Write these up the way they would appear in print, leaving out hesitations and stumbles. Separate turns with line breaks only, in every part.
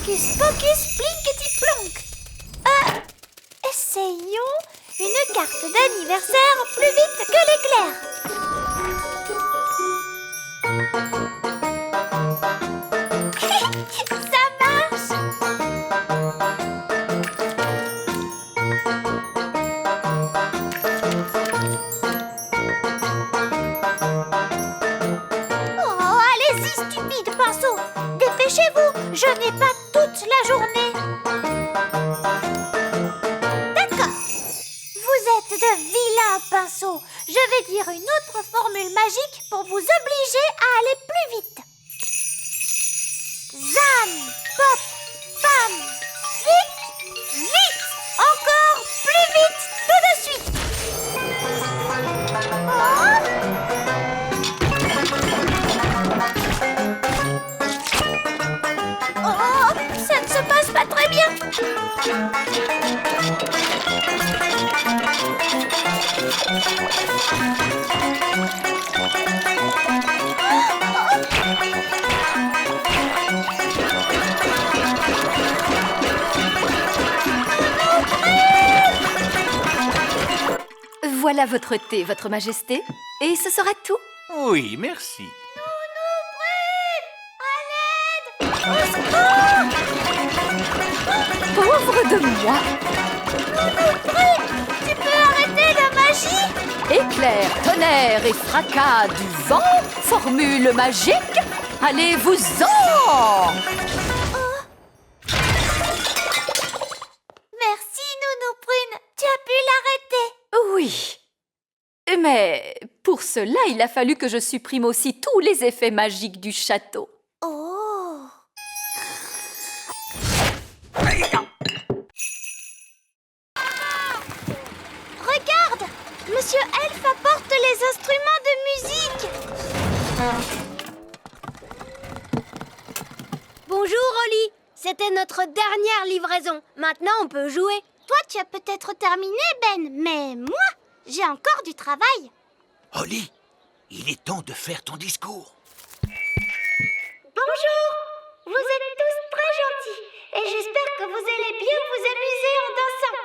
Hocus pocus plinkety-plonk. Essayons une carte d'anniversaire plus vite que l'éclair. Ça marche. Oh, allez-y, stupide pinceau. Dépêchez-vous, je n'ai pas toute la journée. D'accord. Vous êtes de vilains pinceaux. Je vais dire une autre formule magique pour vous obliger à aller plus vite. Zam, pop, pam, vite, vite. Encore plus vite, tout de suite. Oh, ça ne se passe pas très bien.
Voilà votre thé, votre majesté. Et ce sera tout.
Oui, merci.
Pauvre de moi.
Tu peux arrêter la magie?
Éclair, tonnerre et fracas du vent. Formule magique. Allez-vous-en!
Merci, Nounou Prune. Tu as pu l'arrêter.
Oui. Mais pour cela, il a fallu que je supprime aussi tous les effets magiques du château.
Oh. Regarde, Monsieur Elf apporte les instruments de musique.
Bonjour, Holly. C'était notre dernière livraison. Maintenant, on peut jouer.
Toi, tu as peut-être terminé, Ben, mais moi, j'ai encore du travail.
Holly, il est temps de faire ton discours.
Bonjour. Vous êtes tous très gentils et j'espère que vous allez bien vous amuser en dansant.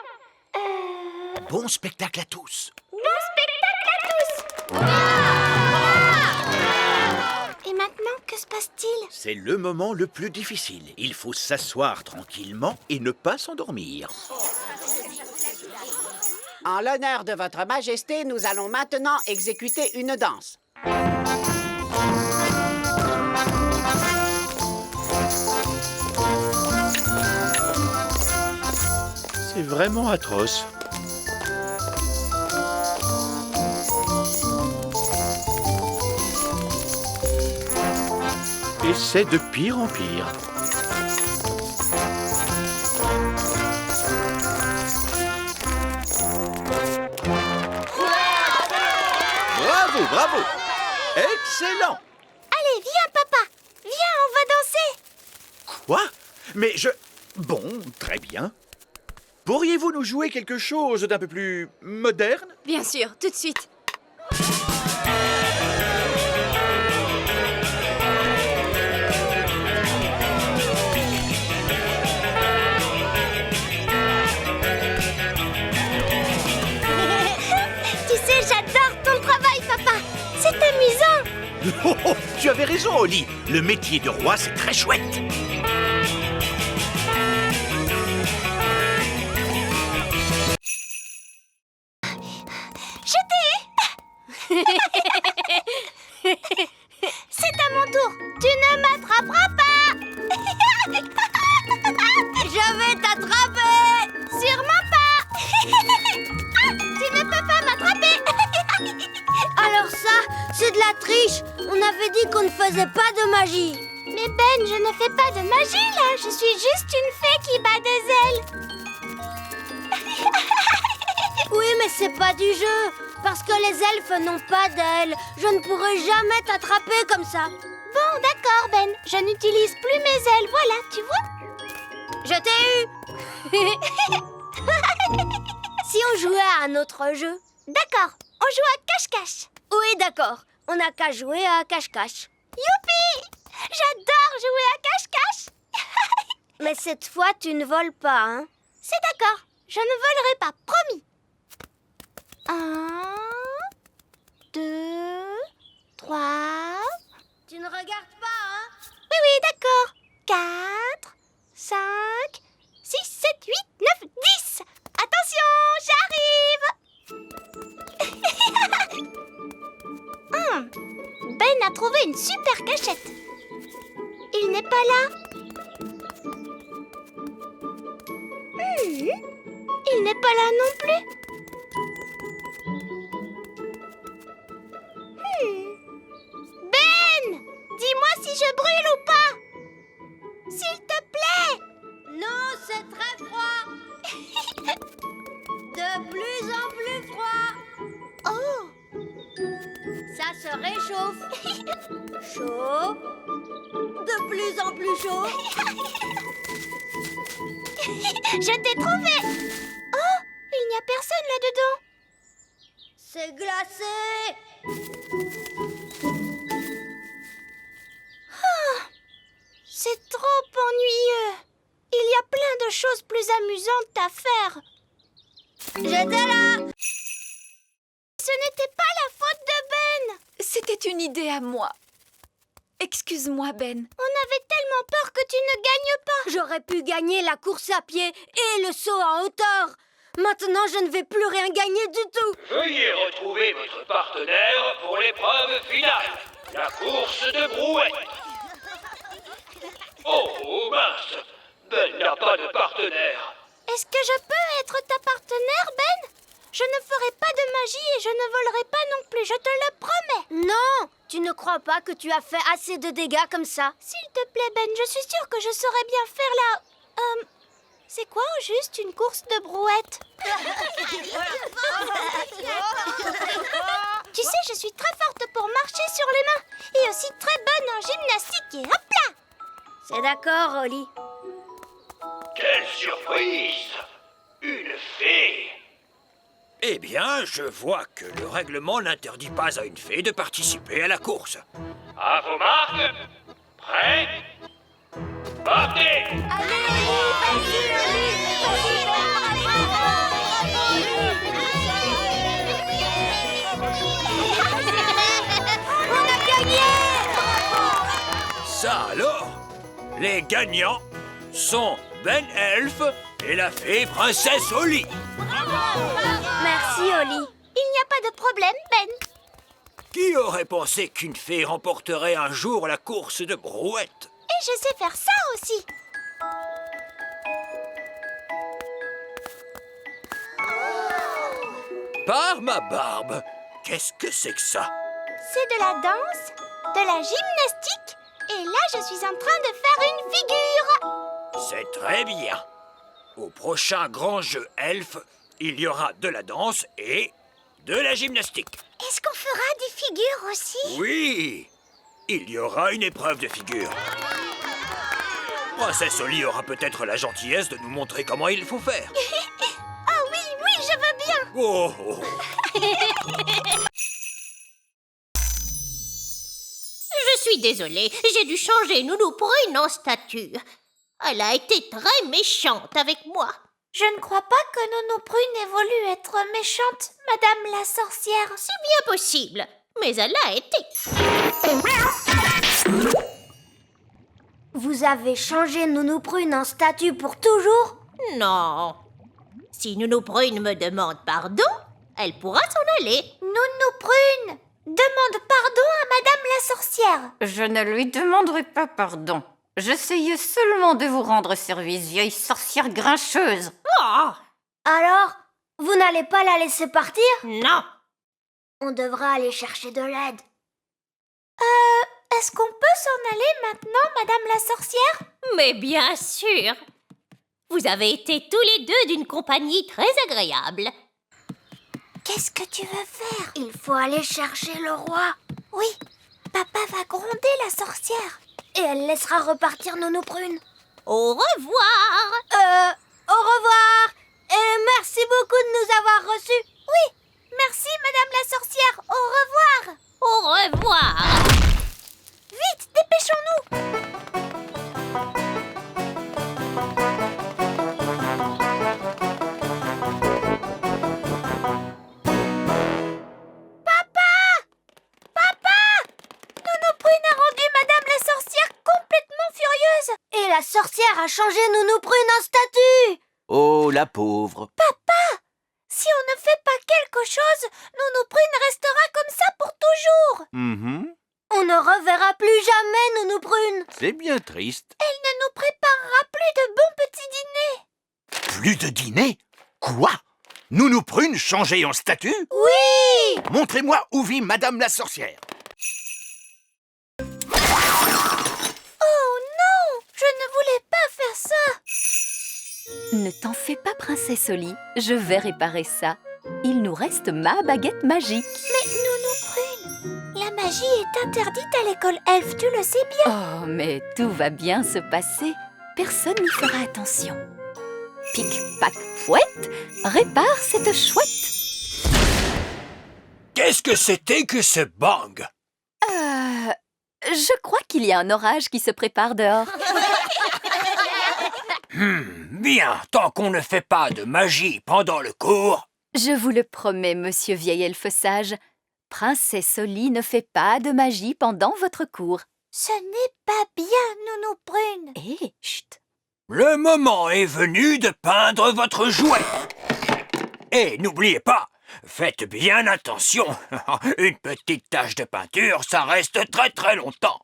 Bon spectacle à tous.
Bon spectacle à tous. Et maintenant, que se passe-t-il?
C'est le moment le plus difficile. Il faut s'asseoir tranquillement et ne pas s'endormir.
En l'honneur de votre majesté, nous allons maintenant exécuter une danse.
C'est vraiment atroce. Et c'est de pire en pire. Bravo, bravo! Excellent!
Allez, viens, papa. Viens, on va danser.
Quoi? Mais je... Bon, très bien. Pourriez-vous nous jouer quelque chose d'un peu plus moderne?
Bien sûr, tout de suite.
Tu sais, j'adore ton travail, papa. C'est amusant.
Oh, oh, tu avais raison, Holly. Le métier de roi, c'est très chouette.
C'est à mon tour. Tu ne m'attraperas pas.
Je vais t'attraper.
Sûrement pas. Ah, tu ne peux pas m'attraper.
Alors ça, c'est de la triche. On avait dit qu'on ne faisait pas de magie.
Mais Ben, je ne fais pas de magie là. Je suis juste une fée qui bat des ailes.
Oui, mais c'est pas du jeu. Parce que les elfes n'ont pas d'ailes. Je ne pourrai jamais t'attraper comme ça.
Bon, d'accord, Ben. Je n'utilise plus mes ailes. Voilà, tu vois.
Je t'ai eu. Si on jouait à un autre jeu?
D'accord, on joue à cache-cache.
Oui, d'accord. On n'a qu'à jouer à cache-cache.
Youpi! J'adore jouer à cache-cache.
Mais cette fois, tu ne voles pas, hein?
C'est d'accord, je ne volerai pas, promis. 1, 2, 3...
Tu ne regardes pas, hein?
Oui, d'accord. 4, 5, 6, 7, 8, 9, 10. Attention, j'arrive. Ben a trouvé une super cachette. Il n'est pas là. Il n'est pas là non plus. Ben, dis-moi si je brûle ou pas. S'il te plaît.
Non, c'est très froid. De plus en plus froid.
Oh,
Ça se réchauffe. Chaud. De plus en plus chaud.
je t'ai trouvé. Oh, il n'y a personne là-dedans.
C'est glacé.
C'est trop ennuyeux. Il y a plein de choses plus amusantes à faire.
J'étais là.
Ce n'était pas la faute de Ben.
C'était une idée à moi. Excuse-moi, Ben.
On avait tellement peur que tu ne gagnes pas.
J'aurais pu gagner la course à pied et le saut en hauteur. Maintenant, je ne vais plus rien gagner du tout.
Veuillez retrouver votre partenaire pour l'épreuve finale, la course de brouette. Oh, mince, Ben n'a pas de partenaire.
Est-ce que je peux être ta partenaire, Ben? Je ne ferai pas de magie et je ne volerai pas non plus, je te le promets.
Non, tu ne crois pas que tu as fait assez de dégâts comme ça?
S'il te plaît, Ben, je suis sûre que je saurais bien faire la... c'est quoi au juste une course de brouette? Tu sais, je suis très forte pour marcher sur les mains et aussi très bonne en gymnastique et hop là!
C'est d'accord, Oli.
Quelle surprise! Une fée!
Eh bien, je vois que le règlement n'interdit pas à une fée de participer à la course.
À vos marques, prêts, partez!
Allez, Oli, vas-y, on a gagné!
Ça alors, les gagnants sont Ben Elf et la fée princesse Oli.
Merci, Oli.
Il n'y a pas de problème, Ben.
Qui aurait pensé qu'une fée remporterait un jour la course de brouette?
Et je sais faire ça aussi.
Par ma barbe, qu'est-ce que c'est que ça?
C'est de la danse, de la gymnastique, et là je suis en train de faire une figure.
C'est très bien. Au prochain grand jeu elfe, il y aura de la danse et de la gymnastique.
Est-ce qu'on fera des figures aussi?
Oui, il y aura une épreuve de figure. Princesse Oli aura peut-être la gentillesse de nous montrer comment il faut faire.
Ah oui, oui, je veux bien.
Oh, oh.
Je suis désolée, j'ai dû changer Nounou Prune en statue. Elle a été très méchante avec moi.
Je ne crois pas que Nounou Prune ait voulu être méchante, Madame la sorcière.
C'est bien possible, mais elle a été.
Vous avez changé Nounou Prune en statue pour toujours?
Non. Si Nounou Prune me demande pardon, elle pourra s'en aller.
Nounou Prune, demande pardon à Madame la sorcière.
Je ne lui demanderai pas pardon. J'essayais seulement de vous rendre service, vieille sorcière grincheuse.
Oh,
Alors, vous n'allez pas la laisser partir?
non.
On devra aller chercher de l'aide.
Est-ce qu'on peut s'en aller maintenant, Madame la sorcière?
Mais bien sûr. Vous avez été tous les deux d'une compagnie très agréable.
Qu'est-ce que tu veux faire?
Il faut aller chercher le roi.
Oui, papa va gronder la sorcière.
Et elle laissera repartir Nounou Prune.
Au revoir.
Au revoir. Et merci beaucoup de nous avoir reçus.
Oui, merci Madame la sorcière. Au revoir.
Au revoir.
Vite, dépêchons-nous.
la sorcière a changé Nounou Prune en statue.
Oh, la pauvre.
Si on ne fait pas quelque chose, Nounou Prune restera comme ça pour toujours.
Mhm.
On ne reverra plus jamais Nounou Prune.
C'est bien triste.
Elle ne nous préparera plus de bons petits dîners.
Plus de dîner? Quoi? Nounou Prune changée en statue?
Oui.
Montrez-moi où vit Madame la sorcière.
Oh non, je ne voulais pas faire ça.
Ne t'en fais pas, princesse Oli. Je vais réparer ça. Il nous reste ma baguette magique.
Mais Nounou Prune, la magie est interdite à l'école elfe, tu le sais bien.
Oh, mais tout va bien se passer. Personne n'y fera attention. Pic, pac, fouette, répare cette chouette.
Qu'est-ce que c'était que ce bang?
Je crois qu'il y a un orage qui se prépare dehors.
Bien, tant qu'on ne fait pas de magie pendant le cours.
Je vous le promets, monsieur vieil elfe sage. Princesse Oli ne fait pas de magie pendant votre cours.
Ce n'est pas bien, Nounou Prune.
Hé, chut.
Le moment est venu de peindre votre jouet. Et n'oubliez pas, faites bien attention. Une petite tache de peinture, ça reste très très longtemps.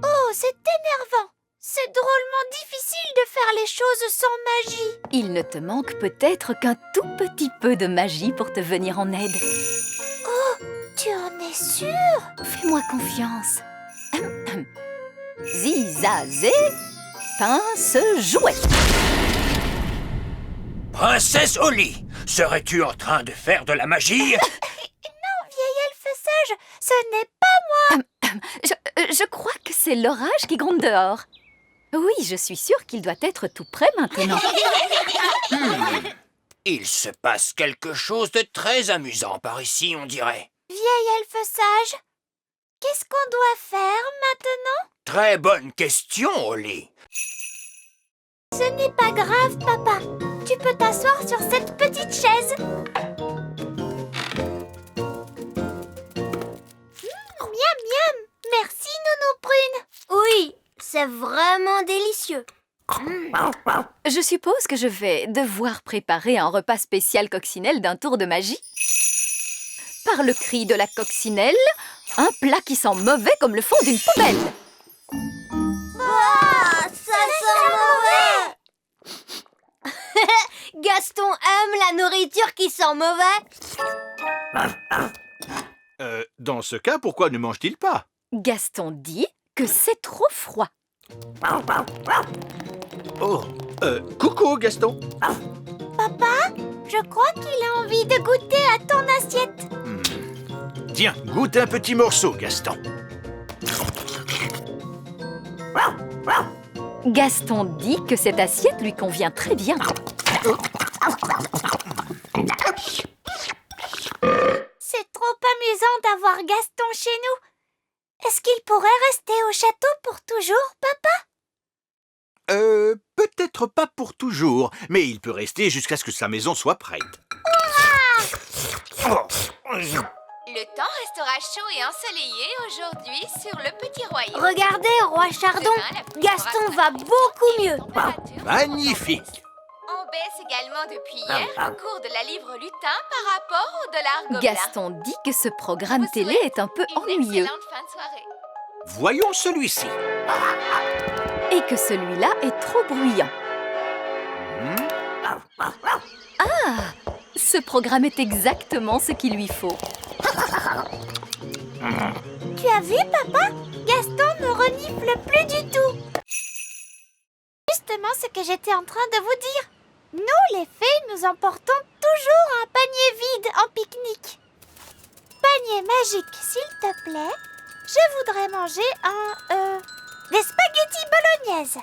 Oh, c'est énervant. C'est drôlement difficile de faire les choses sans magie.
Il ne te manque peut-être qu'un tout petit peu de magie pour te venir en aide.
Tu en es sûre?
Fais-moi confiance. Zizazé, pince jouet.
Princesse Oli, serais-tu en train de faire de la magie?
Non, vieil elfe sage, ce n'est pas...
Je crois que c'est l'orage qui gronde dehors. Oui, je suis sûre qu'il doit être tout prêt maintenant.
Il se passe quelque chose de très amusant par ici, on dirait.
Vieil elfe sage, qu'est-ce qu'on doit faire maintenant?
Très bonne question, Oli.
Ce n'est pas grave, papa. Tu peux t'asseoir sur cette petite chaise. Miam, miam. Merci, Nounou Prune.
Oui, c'est vraiment délicieux.
Je suppose que je vais devoir préparer un repas spécial coccinelle d'un tour de magie. Par le cri de la coccinelle, un plat qui sent mauvais comme le fond d'une poubelle.
Ah, ça sent mauvais. Gaston aime la nourriture qui sent mauvais.
Dans ce cas, pourquoi ne mange-t-il pas?
Gaston dit que c'est trop froid.
Oh, coucou Gaston.
Papa, je crois qu'il a envie de goûter à ton assiette.
Tiens, goûte un petit morceau, Gaston.
Gaston dit que cette assiette lui convient très bien.
C'est trop amusant d'avoir Gaston chez nous. Est-ce qu'il pourrait rester au château pour toujours, papa?
Peut-être pas pour toujours, mais il peut rester jusqu'à ce que sa maison soit prête.
Le temps restera chaud et ensoleillé aujourd'hui sur le petit royaume.
Regardez, roi Chardon, Gaston va beaucoup mieux.
Magnifique.
On baisse également depuis hier le cours de la livre lutin par rapport au dollar gobelin.
Gaston dit que ce programme télé est un peu
Une
ennuyeux
excellente fin de soirée.
Voyons celui-ci.
et que celui-là est trop bruyant. Ah, ce programme est exactement ce qu'il lui faut.
Tu as vu, papa? Gaston ne renifle plus du tout. Justement ce que j'étais en train de vous dire. Nous, les fées, nous emportons toujours un panier vide en pique-nique. Panier magique, s'il te plaît. Je voudrais manger des spaghettis bolognaises.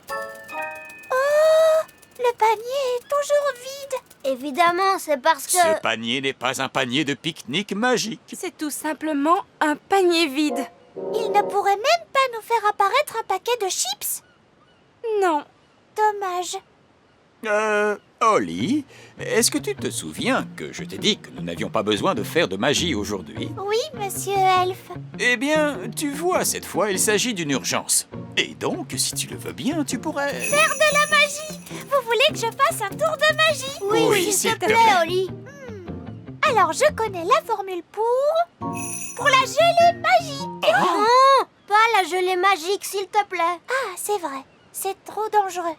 Oh, le panier est toujours vide.
Évidemment, c'est parce que...
Ce panier n'est pas un panier de pique-nique magique.
C'est tout simplement un panier vide.
Il ne pourrait même pas nous faire apparaître un paquet de chips.
Non.
Dommage.
Holly, est-ce que tu te souviens que je t'ai dit que nous n'avions pas besoin de faire de magie aujourd'hui?
Oui, monsieur Elfe.
Eh bien, tu vois, cette fois, il s'agit d'une urgence. Et donc, si tu le veux bien, tu pourrais...
Faire de la magie. Vous voulez que je fasse un tour de magie?
Oui,
s'il te plaît, Holly.
Alors, je connais la formule pour la gelée magique.
Non, pas la gelée magique, s'il te plaît.
Ah, c'est vrai. C'est trop dangereux.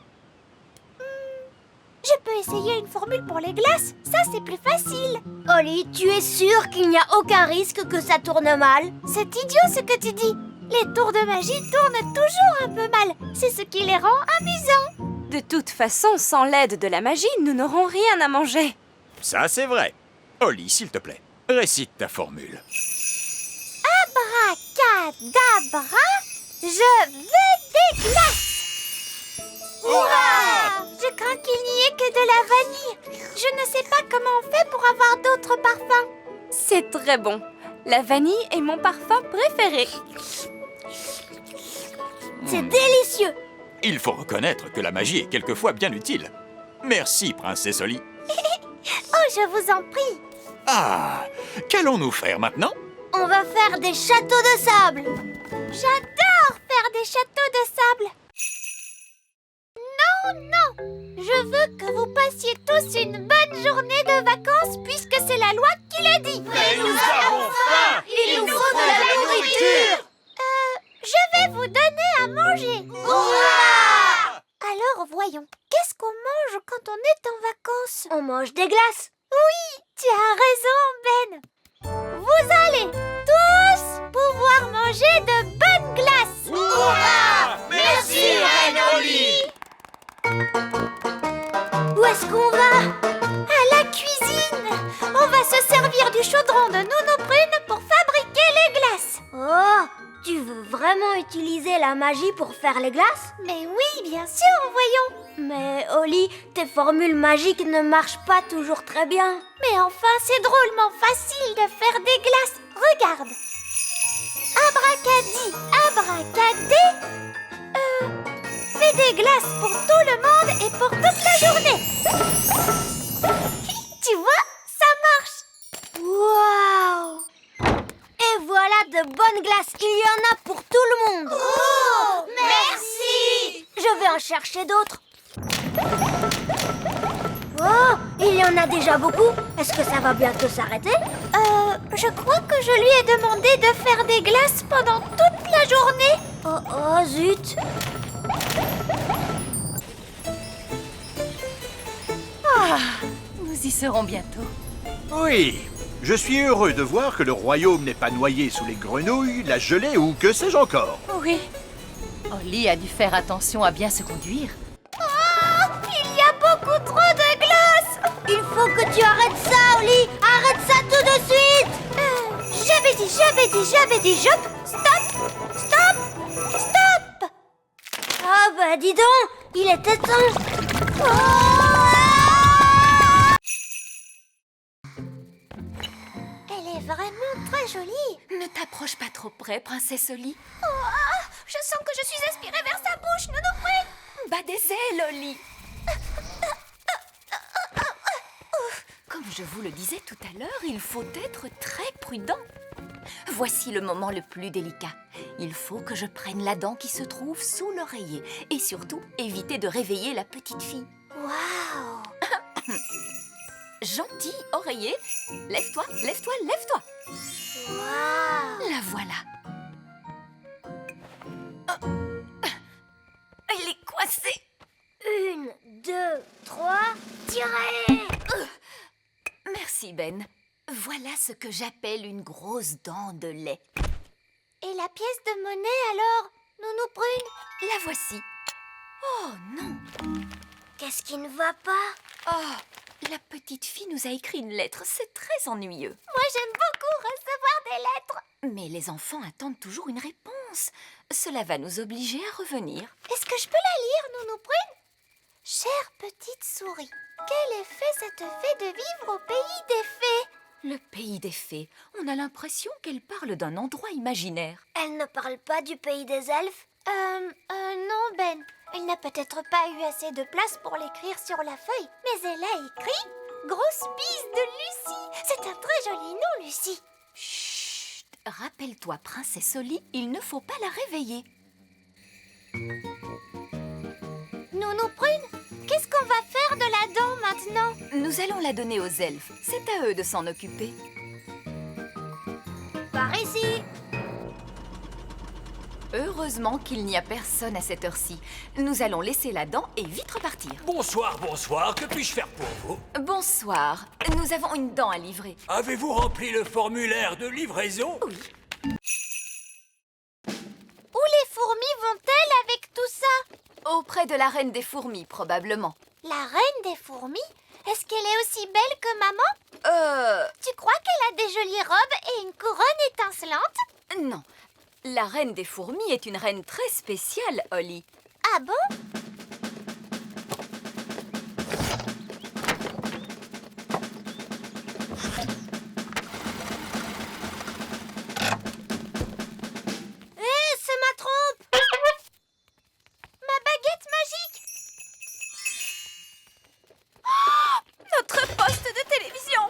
Je peux essayer une formule pour les glaces. Ça, c'est plus facile.
Holly, tu es sûre qu'il n'y a aucun risque que ça tourne mal?
C'est idiot ce que tu dis. Les tours de magie tournent toujours un peu mal. C'est ce qui les rend amusants.
De toute façon, sans l'aide de la magie, nous n'aurons rien à manger.
Ça, c'est vrai. Holly, s'il te plaît, récite ta formule.
Abracadabra, je veux des glaces. Hurrah! Je crains qu'il n'y ait que de la vanille. Je ne sais pas comment on fait pour avoir d'autres parfums.
C'est très bon. La vanille est mon parfum préféré.
C'est délicieux.
Il faut reconnaître que la magie est quelquefois bien utile. Merci, princesse Holly.
Oh, je vous en prie.
Ah, qu'allons-nous faire maintenant?
On va faire des châteaux de sable.
J'adore faire des châteaux de sable. Non, je veux que vous passiez tous une bonne journée de vacances puisque c'est la loi qui le dit.
Mais nous avons faim!
Il nous faut de la nourriture.
Je vais vous donner à manger.
Hurrah!
Alors voyons, qu'est-ce qu'on mange quand on est en vacances?
On mange des glaces.
Oui, tu as raison, Ben. Vous allez tous pouvoir manger de bonnes glaces.
Hurrah! Merci, Reine Holly!
Où est-ce qu'on va?
À la cuisine. On va se servir du chaudron de Nounou Prune pour fabriquer les glaces.
Oh, tu veux vraiment utiliser la magie pour faire les glaces?
Mais oui, bien sûr, voyons.
Mais Holly, tes formules magiques ne marchent pas toujours très bien.
Mais enfin, c'est drôlement facile de faire des glaces. Regarde. Abracadi, abracadé. Fais des glaces pour tout le monde et pour toute la journée. Tu vois, ça marche.
Waouh! Et voilà de bonnes glaces. Il y en a pour tout le monde.
Oh,
merci! Je vais en chercher d'autres. Oh, il y en a déjà beaucoup. Est-ce que ça va bientôt s'arrêter?
Je crois que je lui ai demandé de faire des glaces pendant toute la journée.
Oh, zut!
Nous y serons bientôt.
Oui, je suis heureux de voir que le royaume n'est pas noyé sous les grenouilles, la gelée ou que sais-je encore.
Oui.
Holly a dû faire attention à bien se conduire.
Oh, il y a beaucoup trop de glace.
Il faut que tu arrêtes ça, Holly! Arrête ça tout de suite!
J'avais dit, stop.
Ah bah dis donc, il était temps!
Elle est vraiment très jolie.
Ne t'approche pas trop près, princesse Holly.
Je sens que je suis aspirée vers sa bouche, Nounou Prune.
Bas des ailes, Holly. Comme je vous le disais tout à l'heure, il faut être très prudent. Voici le moment le plus délicat. Il faut que je prenne la dent qui se trouve sous l'oreiller. Et surtout, éviter de réveiller la petite fille.
Waouh.
Gentil oreiller, lève-toi, lève-toi, lève-toi.
Waouh.
La voilà. Elle est coincée.
1, 2, 3, tirez!
Merci, Ben. Voilà ce que j'appelle une grosse dent de lait.
Et la pièce de monnaie alors, Nounou Prune?
La voici. Oh non!
Qu'est-ce qui ne va pas?
Oh, la petite fille nous a écrit une lettre. C'est très ennuyeux.
Moi, j'aime beaucoup recevoir des lettres.
Mais les enfants attendent toujours une réponse. Cela va nous obliger à revenir.
Est-ce que je peux la lire, Nounou Prune? Chère petite souris, quel effet ça te fait de vivre au pays des fées?
Le pays des fées. On a l'impression qu'elle parle d'un endroit imaginaire.
Elle ne parle pas du pays des elfes?
Non, Ben. Elle n'a peut-être pas eu assez de place pour l'écrire sur la feuille, mais elle a écrit « Grosse bise de Lucie ». C'est un très joli nom, Lucie.
Chut! Rappelle-toi, Princesse Oli, il ne faut pas la réveiller.
Nounou Prune, qu'est-ce qu'on va faire de la dent maintenant?
Nous allons la donner aux elfes. C'est à eux de s'en occuper.
Par ici.
Heureusement qu'il n'y a personne à cette heure-ci. Nous allons laisser la dent et vite repartir.
Bonsoir, bonsoir, que puis-je faire pour vous?
Bonsoir. Nous avons une dent à livrer.
Avez-vous rempli le formulaire de livraison?
Oui.
Où les fourmis vont-elles avec tout ça?
Auprès de la reine des fourmis, probablement.
La reine des fourmis? Est-ce qu'elle est aussi belle que maman? Tu crois qu'elle a des jolies robes et une couronne étincelante?
Non. La reine des fourmis est une reine très spéciale, Oli.
Ah bon?
C'est ma trompe.
Ma baguette magique!
Notre poste de télévision!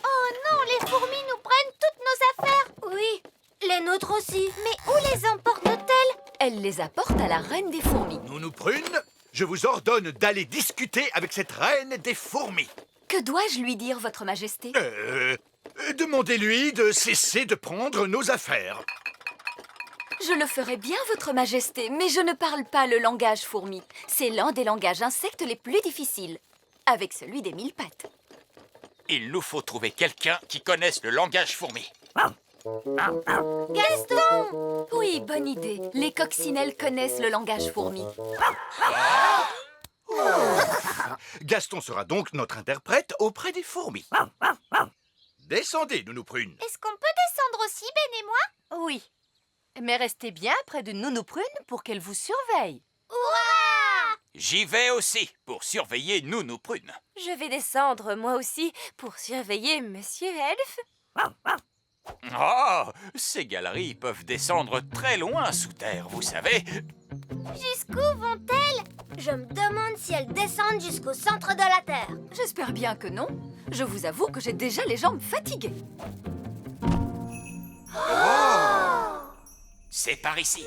Oh non, les fourmis nous prennent toutes nos affaires!
Oui, les nôtres aussi.
Mais où les emportent-elles?
Elle les apporte à la reine des fourmis.
Nounou Prune, je vous ordonne d'aller discuter avec cette reine des fourmis.
Que dois-je lui dire, votre majesté?
Demandez-lui de cesser de prendre nos affaires.
Je le ferai bien, votre majesté, mais je ne parle pas le langage fourmi. C'est l'un des langages insectes les plus difficiles, avec celui des 1000 pattes.
Il nous faut trouver quelqu'un qui connaisse le langage fourmi.
Gaston!
Oui, bonne idée. Les coccinelles connaissent le langage fourmi.
Gaston sera donc notre interprète auprès des fourmis. Descendez, Nounou Prune.
Est-ce qu'on peut descendre aussi, Ben et moi?
Oui. Mais restez bien près de Nounou Prune pour qu'elle vous surveille.
Hurrah!
J'y vais aussi pour surveiller Nounou Prune.
Je vais descendre, moi aussi, pour surveiller Monsieur Elfe.
Oh, ces galeries peuvent descendre très loin sous terre, vous savez.
Jusqu'où vont-elles?
Je me demande si elles descendent jusqu'au centre de la Terre.
J'espère bien que non. Je vous avoue que j'ai déjà les jambes fatiguées.
C'est par ici.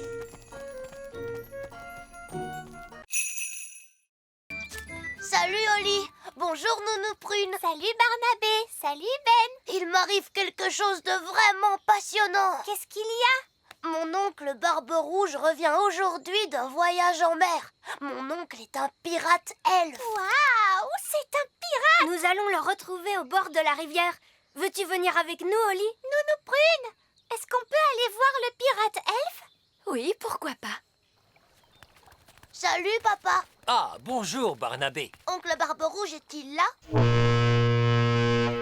Salut Oli. Bonjour Nounou Prune.
Salut Barnabé. Salut Ben.
Il m'arrive quelque chose de vraiment passionnant.
Qu'est-ce qu'il y a?
Mon oncle Barbe Rouge revient aujourd'hui d'un voyage en mer. Mon oncle est un pirate elfe.
Waouh, c'est un pirate!
Nous allons le retrouver au bord de la rivière. Veux-tu venir avec nous, Oli?
Nounou Prune, est-ce qu'on peut aller voir le pirate elfe?
Oui, pourquoi pas?
Salut, papa.
Ah, bonjour, Barnabé.
Oncle Barbe Rouge est-il là?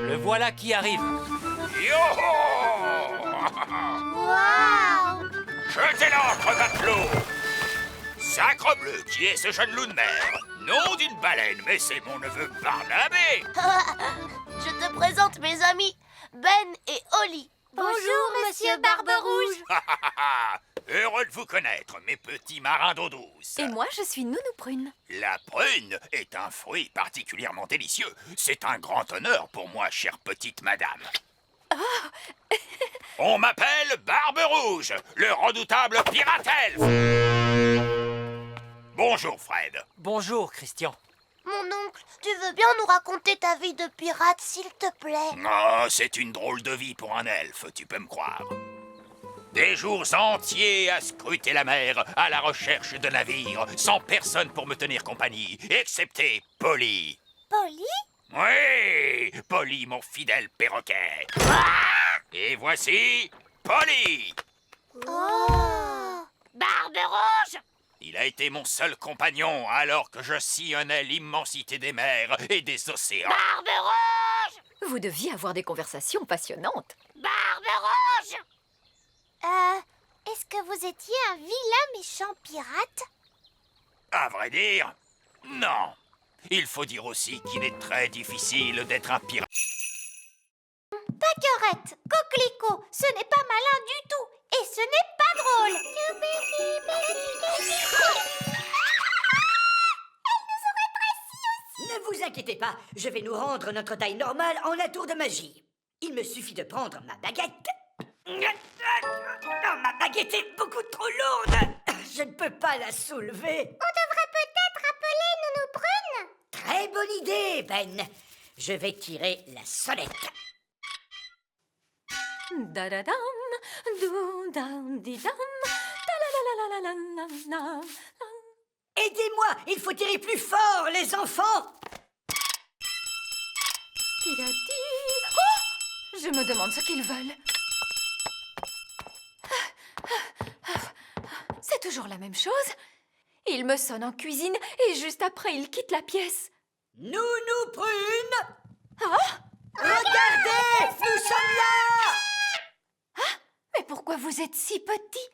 Le voilà qui arrive.
Yo-ho!
Waouh!
Jetez l'ancre, matelot! Sacrebleu, qui est ce jeune loup de mer? Nom d'une baleine, mais c'est mon neveu Barnabé!
Je te présente mes amis, Ben et Oli.
Bonjour, Monsieur Barbe Rouge.
Heureux de vous connaître, mes petits marins d'eau douce.
Et moi, je suis Nounou Prune.
La prune est un fruit particulièrement délicieux. C'est un grand honneur pour moi, chère petite madame. On m'appelle Barbe Rouge, le redoutable pirate elfe. Bonjour, Fred.
Bonjour, Christian.
Mon oncle, tu veux bien nous raconter ta vie de pirate, s'il te plaît?
Oh, c'est une drôle de vie pour un elfe, tu peux me croire. Des jours entiers à scruter la mer, à la recherche de navires, sans personne pour me tenir compagnie, excepté Polly.
Polly?
Oui, Polly, mon fidèle perroquet. Et voici Polly.
Oh!
Barbe Rouge!
Il a été mon seul compagnon alors que je sillonnais l'immensité des mers et des océans.
Barbe Rouge!
Vous deviez avoir des conversations passionnantes.
Barbe Rouge!
Est-ce que vous étiez un vilain méchant pirate?
À vrai dire, non. Il faut dire aussi qu'il est très difficile d'être un pirate.
Pâquerette, coquelicot, ce n'est pas malin du tout. Et ce n'est pas drôle.
Ne vous inquiétez pas, je vais nous rendre notre taille normale en la tour de magie. Il me suffit de prendre ma baguette. Non, ma baguette est beaucoup trop lourde. Je ne peux pas la soulever.
On devrait peut-être appeler Nounou Prune.
Très bonne idée, Ben. Je vais tirer la sonnette.
Da-da-dam, dou-dam-di-dam, ta-la-la-la-la-la-la-la.
Aidez-moi, il faut tirer plus fort, les enfants.
Ti-da-ti. Oh! Je me demande ce qu'ils veulent. C'est toujours la même chose. Il me sonne en cuisine et juste après, il quitte la pièce.
Nounou Prune!
Ah!
Regardez, nous sommes là!
Mais pourquoi vous êtes si petit?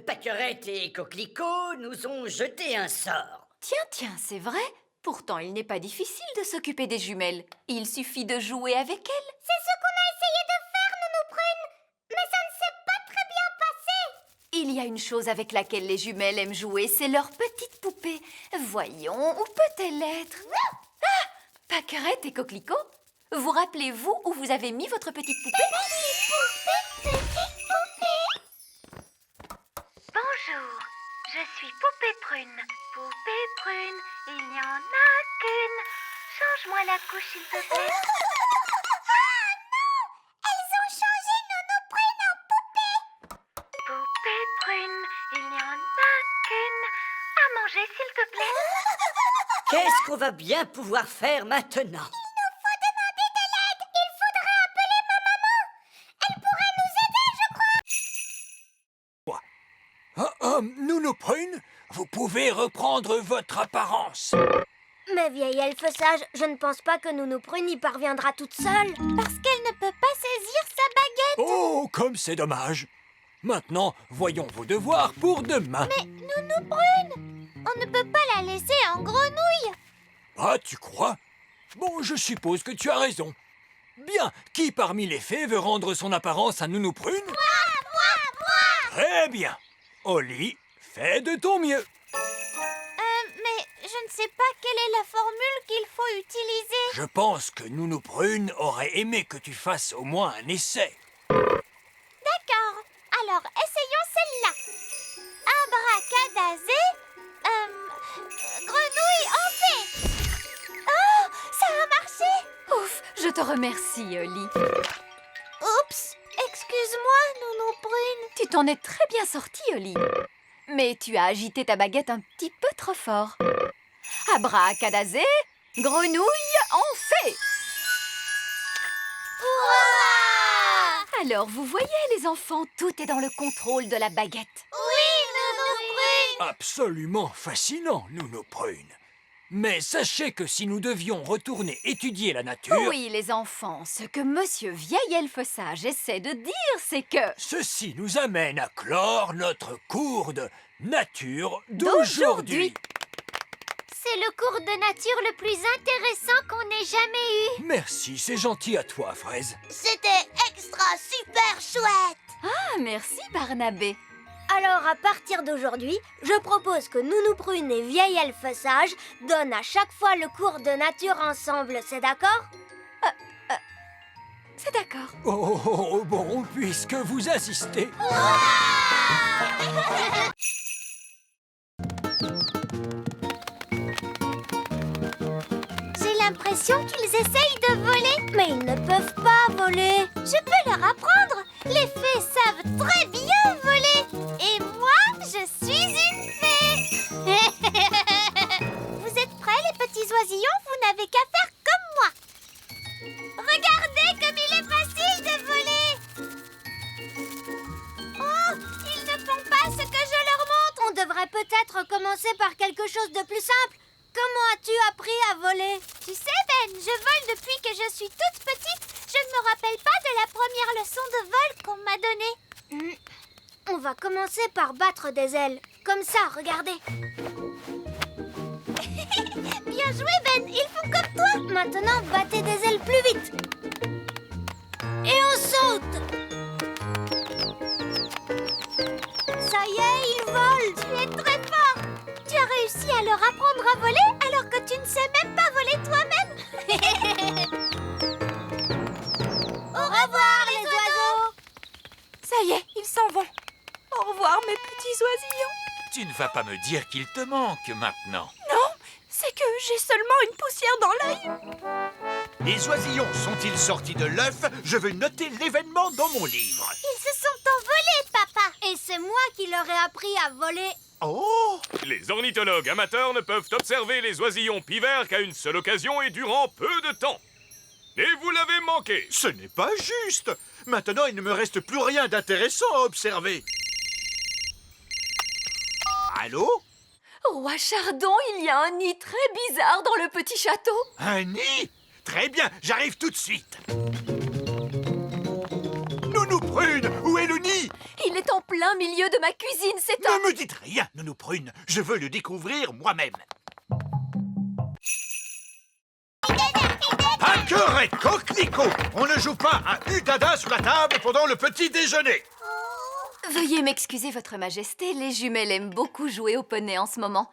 Pâquerette et Coquelicot nous ont jeté un sort.
Tiens, c'est vrai. Pourtant, il n'est pas difficile de s'occuper des jumelles. Il suffit de jouer avec elles.
C'est ce qu'on a essayé de faire, Nounou Prune. Mais ça ne s'est pas très bien passé.
Il y a une chose avec laquelle les jumelles aiment jouer, c'est leur petite poupée. Voyons, où peut-elle être? Ah! Pâquerette et Coquelicot, vous rappelez-vous où vous avez mis votre petite poupée?
Bonjour, je suis Poupée Prune. Poupée Prune, il n'y en a qu'une. Change-moi la couche, s'il te plaît. Ah non! Elles ont changé Nounou Prune en poupée. Poupée Prune, il n'y en a qu'une. À manger, s'il te plaît.
Qu'est-ce qu'on va bien pouvoir faire maintenant?
Nounou Prune, vous pouvez reprendre votre apparence.
Mais vieille elfe sage, je ne pense pas que Nounou Prune y parviendra toute seule.
Parce qu'elle ne peut pas saisir sa baguette.
Oh, comme c'est dommage. Maintenant, voyons vos devoirs pour demain.
Mais Nounou Prune, on ne peut pas la laisser en grenouille.
Ah, tu crois? Bon, je suppose que tu as raison. Bien, qui parmi les fées veut rendre son apparence à Nounou Prune?
Moi.
Très bien. Oli, fais de ton mieux.
Mais je ne sais pas quelle est la formule qu'il faut utiliser.
Je pense que Nounou Prune aurait aimé que tu fasses au moins un essai.
D'accord, alors essayons celle-là. Abracadazé, grenouille en fée. Oh, ça a marché.
Ouf, je te remercie, Oli.
Oups, excuse-moi, Nounou Prune.
Tu t'en es très bien sortie, Oli. Mais tu as agité ta baguette un petit peu trop fort. Abracadazé, grenouille en fée.
Ouah!
Alors, vous voyez, les enfants, tout est dans le contrôle de la baguette.
Oui, Nounou Prune.
Absolument fascinant, Nounou Prune. Mais sachez que si nous devions retourner étudier la nature...
Oui, les enfants, ce que Monsieur Vieil Elfe Sage essaie de dire, c'est que...
Ceci nous amène à clore notre cours de nature d'aujourd'hui.
C'est le cours de nature le plus intéressant qu'on ait jamais eu.
Merci, c'est gentil à toi, Fraise.
C'était extra super chouette.
Ah, merci, Barnabé.
Alors, à partir d'aujourd'hui, je propose que Nounou Prune et Vieille Elfe Sage donnent à chaque fois le cours de nature ensemble, c'est d'accord?
C'est d'accord.
Oh, bon, puisque vous insistez...
J'ai l'impression qu'ils essayent de voler.
Mais ils ne peuvent pas voler.
Je peux leur apprendre. Les fées savent très bien voler. Et moi, je suis une fée. Vous êtes prêts, les petits oisillons? Vous n'avez qu'à faire comme moi. Regardez comme il est facile de voler. Oh, ils ne font pas ce que je leur montre.
On devrait peut-être commencer par quelque chose de plus simple. Comment as-tu appris à voler?
Tu sais, Ben, je vole depuis que je suis toute petite. Je ne me rappelle pas de la première leçon de vol qu'on m'a donnée.
On va commencer par battre des ailes. Comme ça, regardez.
Bien joué, Ben. Ils font comme toi.
Maintenant, battez des ailes plus vite. Et on saute. vol.
Tu es très fort. Tu as réussi à leur apprendre à voler alors que tu ne sais même pas voler toi-même.
Au revoir, les oiseaux.
Ça y est, ils s'en vont. Au revoir, mes petits oisillons.
Tu ne vas pas me dire qu'il te manque maintenant.
Non, c'est que j'ai seulement une poussière dans l'œil.
Les oisillons sont-ils sortis de l'œuf? Je veux noter l'événement dans mon livre.
Ils se sont envolés, papa. Et c'est moi qui leur ai appris à voler.
Oh!
Les ornithologues amateurs ne peuvent observer les oisillons pivers qu'à une seule occasion et durant peu de temps. Et vous l'avez manqué.
Ce n'est pas juste. Maintenant, il ne me reste plus rien d'intéressant à observer. Allô?
Roi Chardon, il y a un nid très bizarre dans le petit château.
Un nid? Très bien, j'arrive tout de suite. Nounou Prune, où est le nid?
Il est en plein milieu de ma cuisine, c'est un...
Ne me dites rien, Nounou Prune. Je veux le découvrir moi-même. Pâquerette, coquelicot! On ne joue pas à Udada sous la table pendant le petit déjeuner.
Veuillez m'excuser, Votre Majesté, les jumelles aiment beaucoup jouer au poney en ce moment.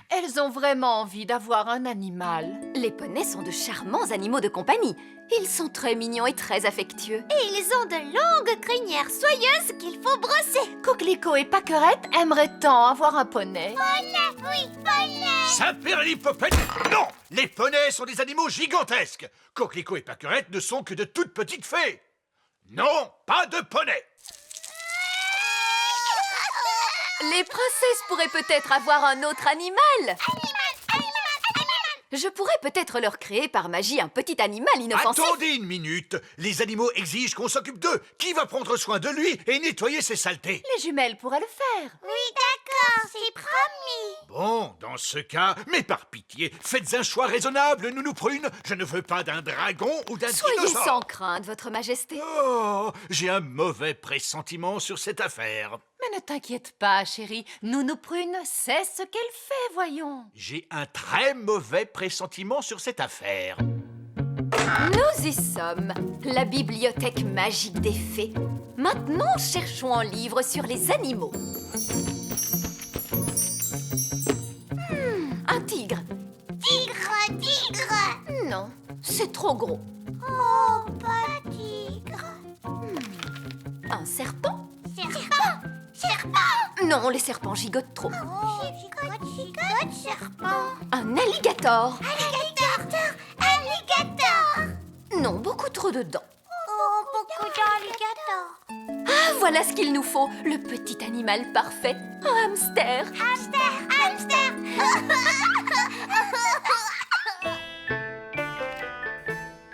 Elles ont vraiment envie d'avoir un animal.
Les poneys sont de charmants animaux de compagnie. Ils sont très mignons et très affectueux.
Et ils ont de longues crinières soyeuses qu'il faut brosser.
Coquelicot et Pâquerette aimeraient tant avoir un poney.
Poney, oui, poney.
Saperlipopette! Non! Les poneys sont des animaux gigantesques. Coquelicot et Pâquerette ne sont que de toutes petites fées. Non, pas de poney.
Les princesses pourraient peut-être avoir un autre animal. Je pourrais peut-être leur créer par magie un petit animal inoffensif.
Attendez une minute. Les animaux exigent qu'on s'occupe d'eux. Qui va prendre soin de lui et nettoyer ses saletés?
Les jumelles pourraient le faire.
Oui, d'accord, c'est promis.
Bon, dans ce cas, mais par pitié, faites un choix raisonnable, Nounou Prune. Je ne veux pas d'un dragon ou d'un
Soyez
dinosaure.
sans crainte, Votre Majesté.
Oh, j'ai un mauvais pressentiment sur cette affaire.
Mais ne t'inquiète pas, chérie. Nounou Prune sait ce qu'elle fait, voyons.
J'ai un très mauvais pressentiment sur cette affaire.
Nous y sommes, la bibliothèque magique des fées. Maintenant, cherchons un livre sur les animaux. Un tigre.
Tigre, tigre.
Non, c'est trop gros.
Oh, pas tigre.
Un serpent.
Serpent, serpent.
Non, les serpents gigotent trop.
Oh, gigote, gigote, serpent.
Un alligator.
Alligator, alligator.
Non, beaucoup trop de dents.
Oh, beaucoup d'alligators.
Ah, voilà ce qu'il nous faut, le petit animal parfait, un hamster.
Hamster, hamster.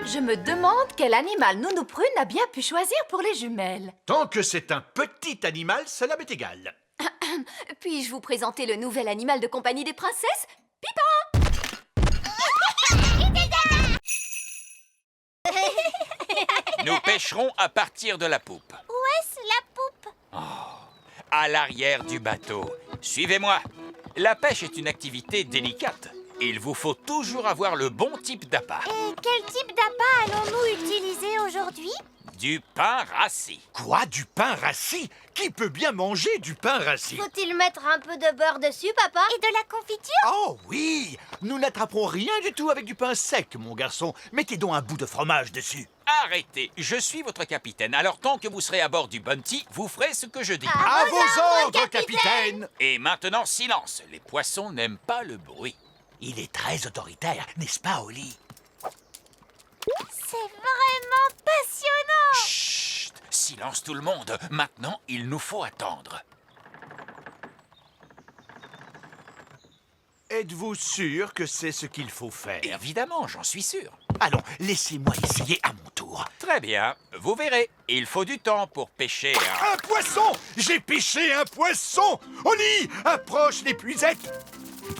Je me demande quel animal Nounou Prune a bien pu choisir pour les jumelles.
Tant que c'est un petit animal, cela m'est égal.
Puis-je vous présenter le nouvel animal de compagnie des princesses, Pipa?
Nous pêcherons à partir de la poupe.
Où est-ce la poupe?
À l'arrière du bateau. Suivez-moi. La pêche est une activité délicate. Il vous faut toujours avoir le bon type d'appât.
Et quel type d'appât allons-nous utiliser aujourd'hui?
Du pain rassis.
Quoi, du pain rassis? Qui peut bien manger du pain rassis?
Faut-il mettre un peu de beurre dessus, papa?
Et de la confiture?
Oh oui! Nous n'attraperons rien du tout avec du pain sec, mon garçon. Mettez donc un bout de fromage dessus.
Arrêtez, je suis votre capitaine. Alors tant que vous serez à bord du Bounty, vous ferez ce que je dis.
À vos ordres, capitaine!
Et maintenant, silence. Les poissons n'aiment pas le bruit.
Il est très autoritaire, n'est-ce pas, Oli?
C'est vraiment passionnant!
Chut! Silence tout le monde. Maintenant, il nous faut attendre.
Êtes-vous sûr que c'est ce qu'il faut faire?
Évidemment, j'en suis sûr.
Allons, laissez-moi essayer à mon tour.
Très bien, vous verrez. Il faut du temps pour pêcher
Un poisson! J'ai pêché un poisson! Oli, approche l'épuisette!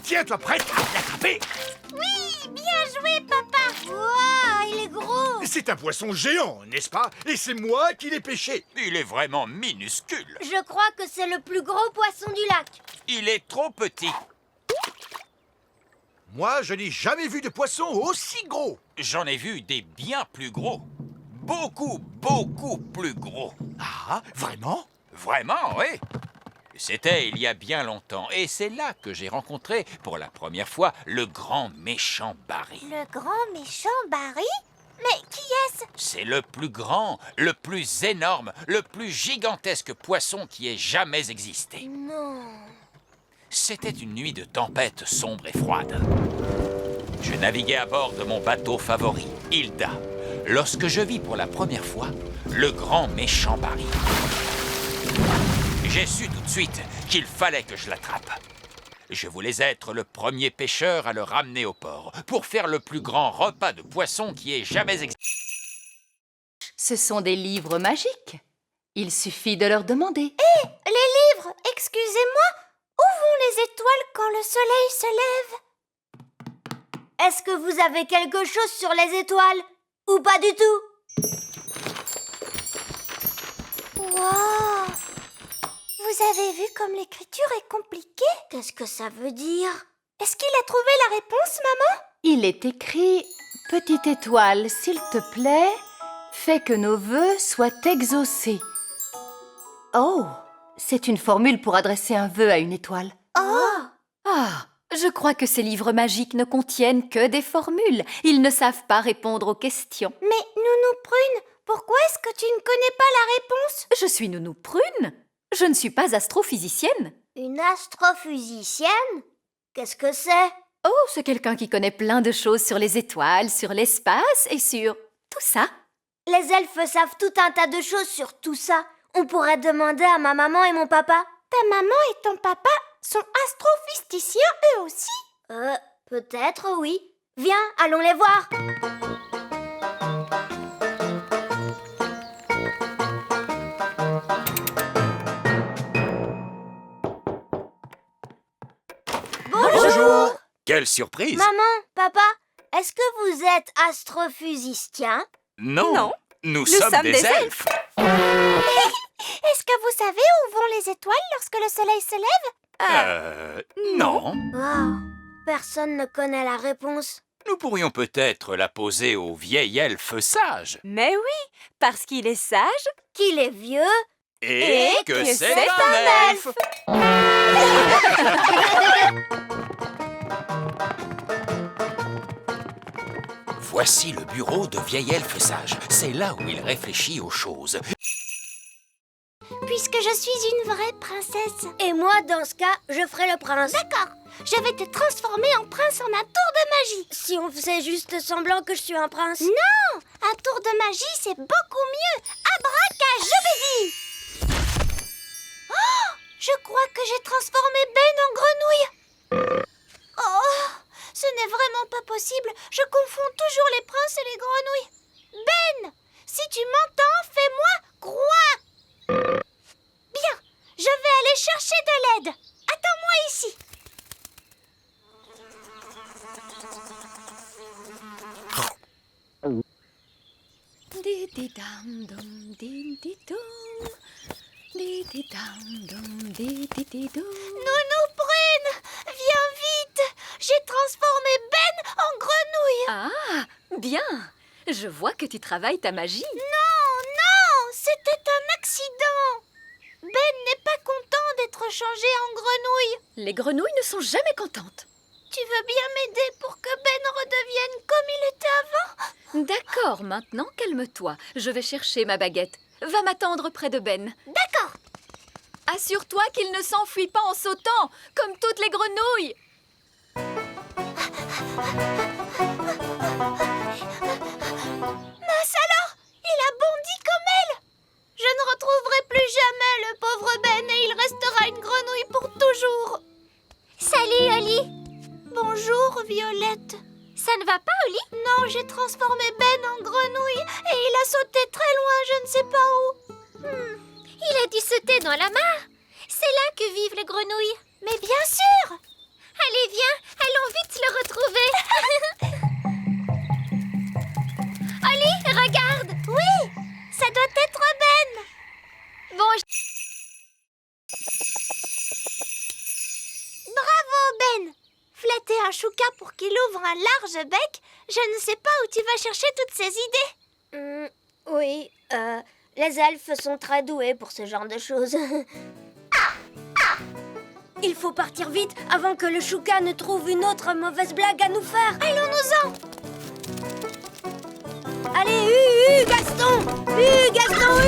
Tiens-toi prête à l'attraper!
Oui, bien joué, papa!
Waouh, il est gros!
C'est un poisson géant, n'est-ce pas? Et c'est moi qui l'ai pêché.
Il est vraiment minuscule.
Je crois que c'est le plus gros poisson du lac.
Il est trop petit.
Moi, je n'ai jamais vu de poisson aussi gros.
J'en ai vu des bien plus gros. Beaucoup, beaucoup plus gros.
Ah, vraiment?
Vraiment, oui. C'était il y a bien longtemps, et c'est là que j'ai rencontré pour la première fois le grand méchant Barry.
Le grand méchant Barry? Mais qui est-ce?
C'est le plus grand, le plus énorme, le plus gigantesque poisson qui ait jamais existé.
Non.
C'était une nuit de tempête sombre et froide. Je naviguais à bord de mon bateau favori, Hilda, lorsque je vis pour la première fois le grand méchant Barry. J'ai su tout de suite qu'il fallait que je l'attrape. Je voulais être le premier pêcheur à le ramener au port pour faire le plus grand repas de poisson qui ait jamais existé.
Ce sont des livres magiques. Il suffit de leur demander.
Hé, les livres, excusez-moi, où vont les étoiles quand le soleil se lève?
Est-ce que vous avez quelque chose sur les étoiles? Ou pas du tout?
Wow! Vous avez vu comme l'écriture est compliquée?
Qu'est-ce que ça veut dire?
Est-ce qu'il a trouvé la réponse, maman?
Il est écrit « Petite étoile, s'il te plaît, fais que nos vœux soient exaucés. » Oh, c'est une formule pour adresser un vœu à une étoile.
Oh!
Ah, je crois que ces livres magiques ne contiennent que des formules. Ils ne savent pas répondre aux questions.
Mais Nounou Prune, pourquoi est-ce que tu ne connais pas la réponse?
Je suis Nounou Prune. Je ne suis pas astrophysicienne.
Une astrophysicienne? Qu'est-ce que c'est?
Oh, c'est quelqu'un qui connaît plein de choses sur les étoiles, sur l'espace et sur tout ça.
Les elfes savent tout un tas de choses sur tout ça. On pourrait demander à ma maman et mon papa.
Ta maman et ton papa sont astrophysticiens eux aussi?
Peut-être, oui. Viens, allons les voir.
Bonjour! Quelle surprise!
Maman, papa, est-ce que vous êtes astrophysiciens?
Non, nous sommes des elfes.
Est-ce que vous savez où vont les étoiles lorsque le soleil se lève?
Non.
Oh, personne ne connaît la réponse.
Nous pourrions peut-être la poser au vieil elfe sage.
Mais oui, parce qu'il est sage,
qu'il est vieux
et que c'est un elfe. Voici le bureau de vieil elfe sage. C'est là où il réfléchit aux choses.
Puisque je suis une vraie princesse.
Et moi, dans ce cas, je ferai le prince.
D'accord, je vais te transformer en prince en un tour de magie.
Si on faisait juste semblant que je suis un prince.
Non, un tour de magie, c'est beaucoup mieux. Abracajubedi. Oh, je crois que j'ai transformé Ben en grenouille. Oh, ce n'est vraiment pas possible. Je confonds toujours les princes et les grenouilles. Ben, si tu m'entends, fais-moi croix. Bien, je vais aller chercher de l'aide. Attends-moi ici. Nounou Prune, viens vite. J'ai transformé Ben en grenouille.
Ah, bien. Je vois que tu travailles ta magie.
Non, c'était un accident. Ben n'est pas content d'être changé en grenouille.
Les grenouilles ne sont jamais contentes.
Tu veux bien m'aider pour que Ben redevienne comme il était avant?
D'accord, maintenant calme-toi. Je vais chercher ma baguette. Va m'attendre près de Ben.
D'accord.
Assure-toi qu'il ne s'enfuit pas en sautant, comme toutes les grenouilles.
Mince alors, il a bondi comme elle. Je ne retrouverai plus jamais le pauvre Ben et il restera une grenouille pour toujours.
Salut, Oli.
Bonjour, Violette.
Ça ne va pas, Oli?
Non, j'ai transformé Ben en grenouille et il a sauté très loin, je ne sais pas où.
Il a dû sauter dans la mare. C'est là que vivent les grenouilles.
Mais bien sûr.
Allez, viens, allons vite le retrouver. Oli, regarde.
Oui, ça doit être Ben.
Bon,
Bravo, Ben. Flatter un chouka pour qu'il ouvre un large bec, je ne sais pas où tu vas chercher toutes ces idées.
Oui, les elfes sont très doués pour ce genre de choses. Il faut partir vite avant que le Chouka ne trouve une autre mauvaise blague à nous faire. Allons-nous-en. Allez, Gaston! Gaston!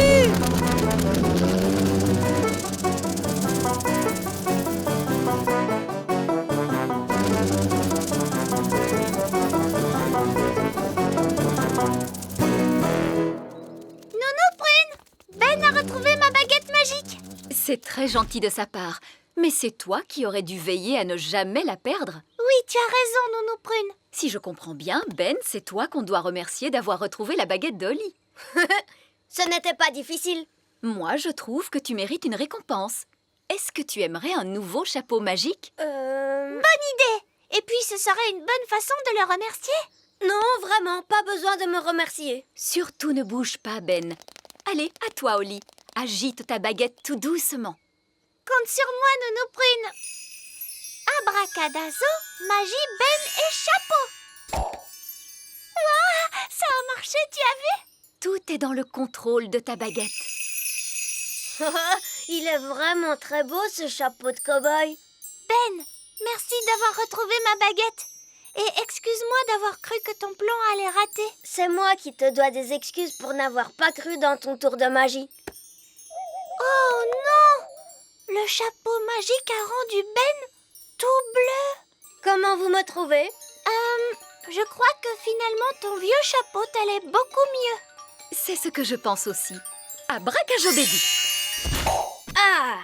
Nounou Prune, Ben a retrouvé ma baguette magique.
C'est très gentil de sa part. Mais c'est toi qui aurais dû veiller à ne jamais la perdre.
Oui, tu as raison, Nounou Prune.
Si je comprends bien, Ben, c'est toi qu'on doit remercier d'avoir retrouvé la baguette d'Olly.
Ce n'était pas difficile.
Moi, je trouve que tu mérites une récompense. Est-ce que tu aimerais un nouveau chapeau magique?
Bonne idée. Et puis, ce serait une bonne façon de le remercier.
Non, vraiment, pas besoin de me remercier.
Surtout ne bouge pas, Ben. Allez, à toi, Olly. Agite ta baguette tout doucement.
Compte sur moi, Nounou Prune. Abracadazo, magie, Ben et chapeau. Ouah, ça a marché, tu as vu?
Tout est dans le contrôle de ta baguette.
Il est vraiment très beau, ce chapeau de cow-boy.
Ben, merci d'avoir retrouvé ma baguette. Et excuse-moi d'avoir cru que ton plan allait rater.
C'est moi qui te dois des excuses pour n'avoir pas cru dans ton tour de magie.
Oh non! Le chapeau magique a rendu Ben tout bleu.
Comment vous me trouvez?
Je crois que finalement ton vieux chapeau t'allait beaucoup mieux.
C'est ce que je pense aussi. Abracajobédi.
Ah!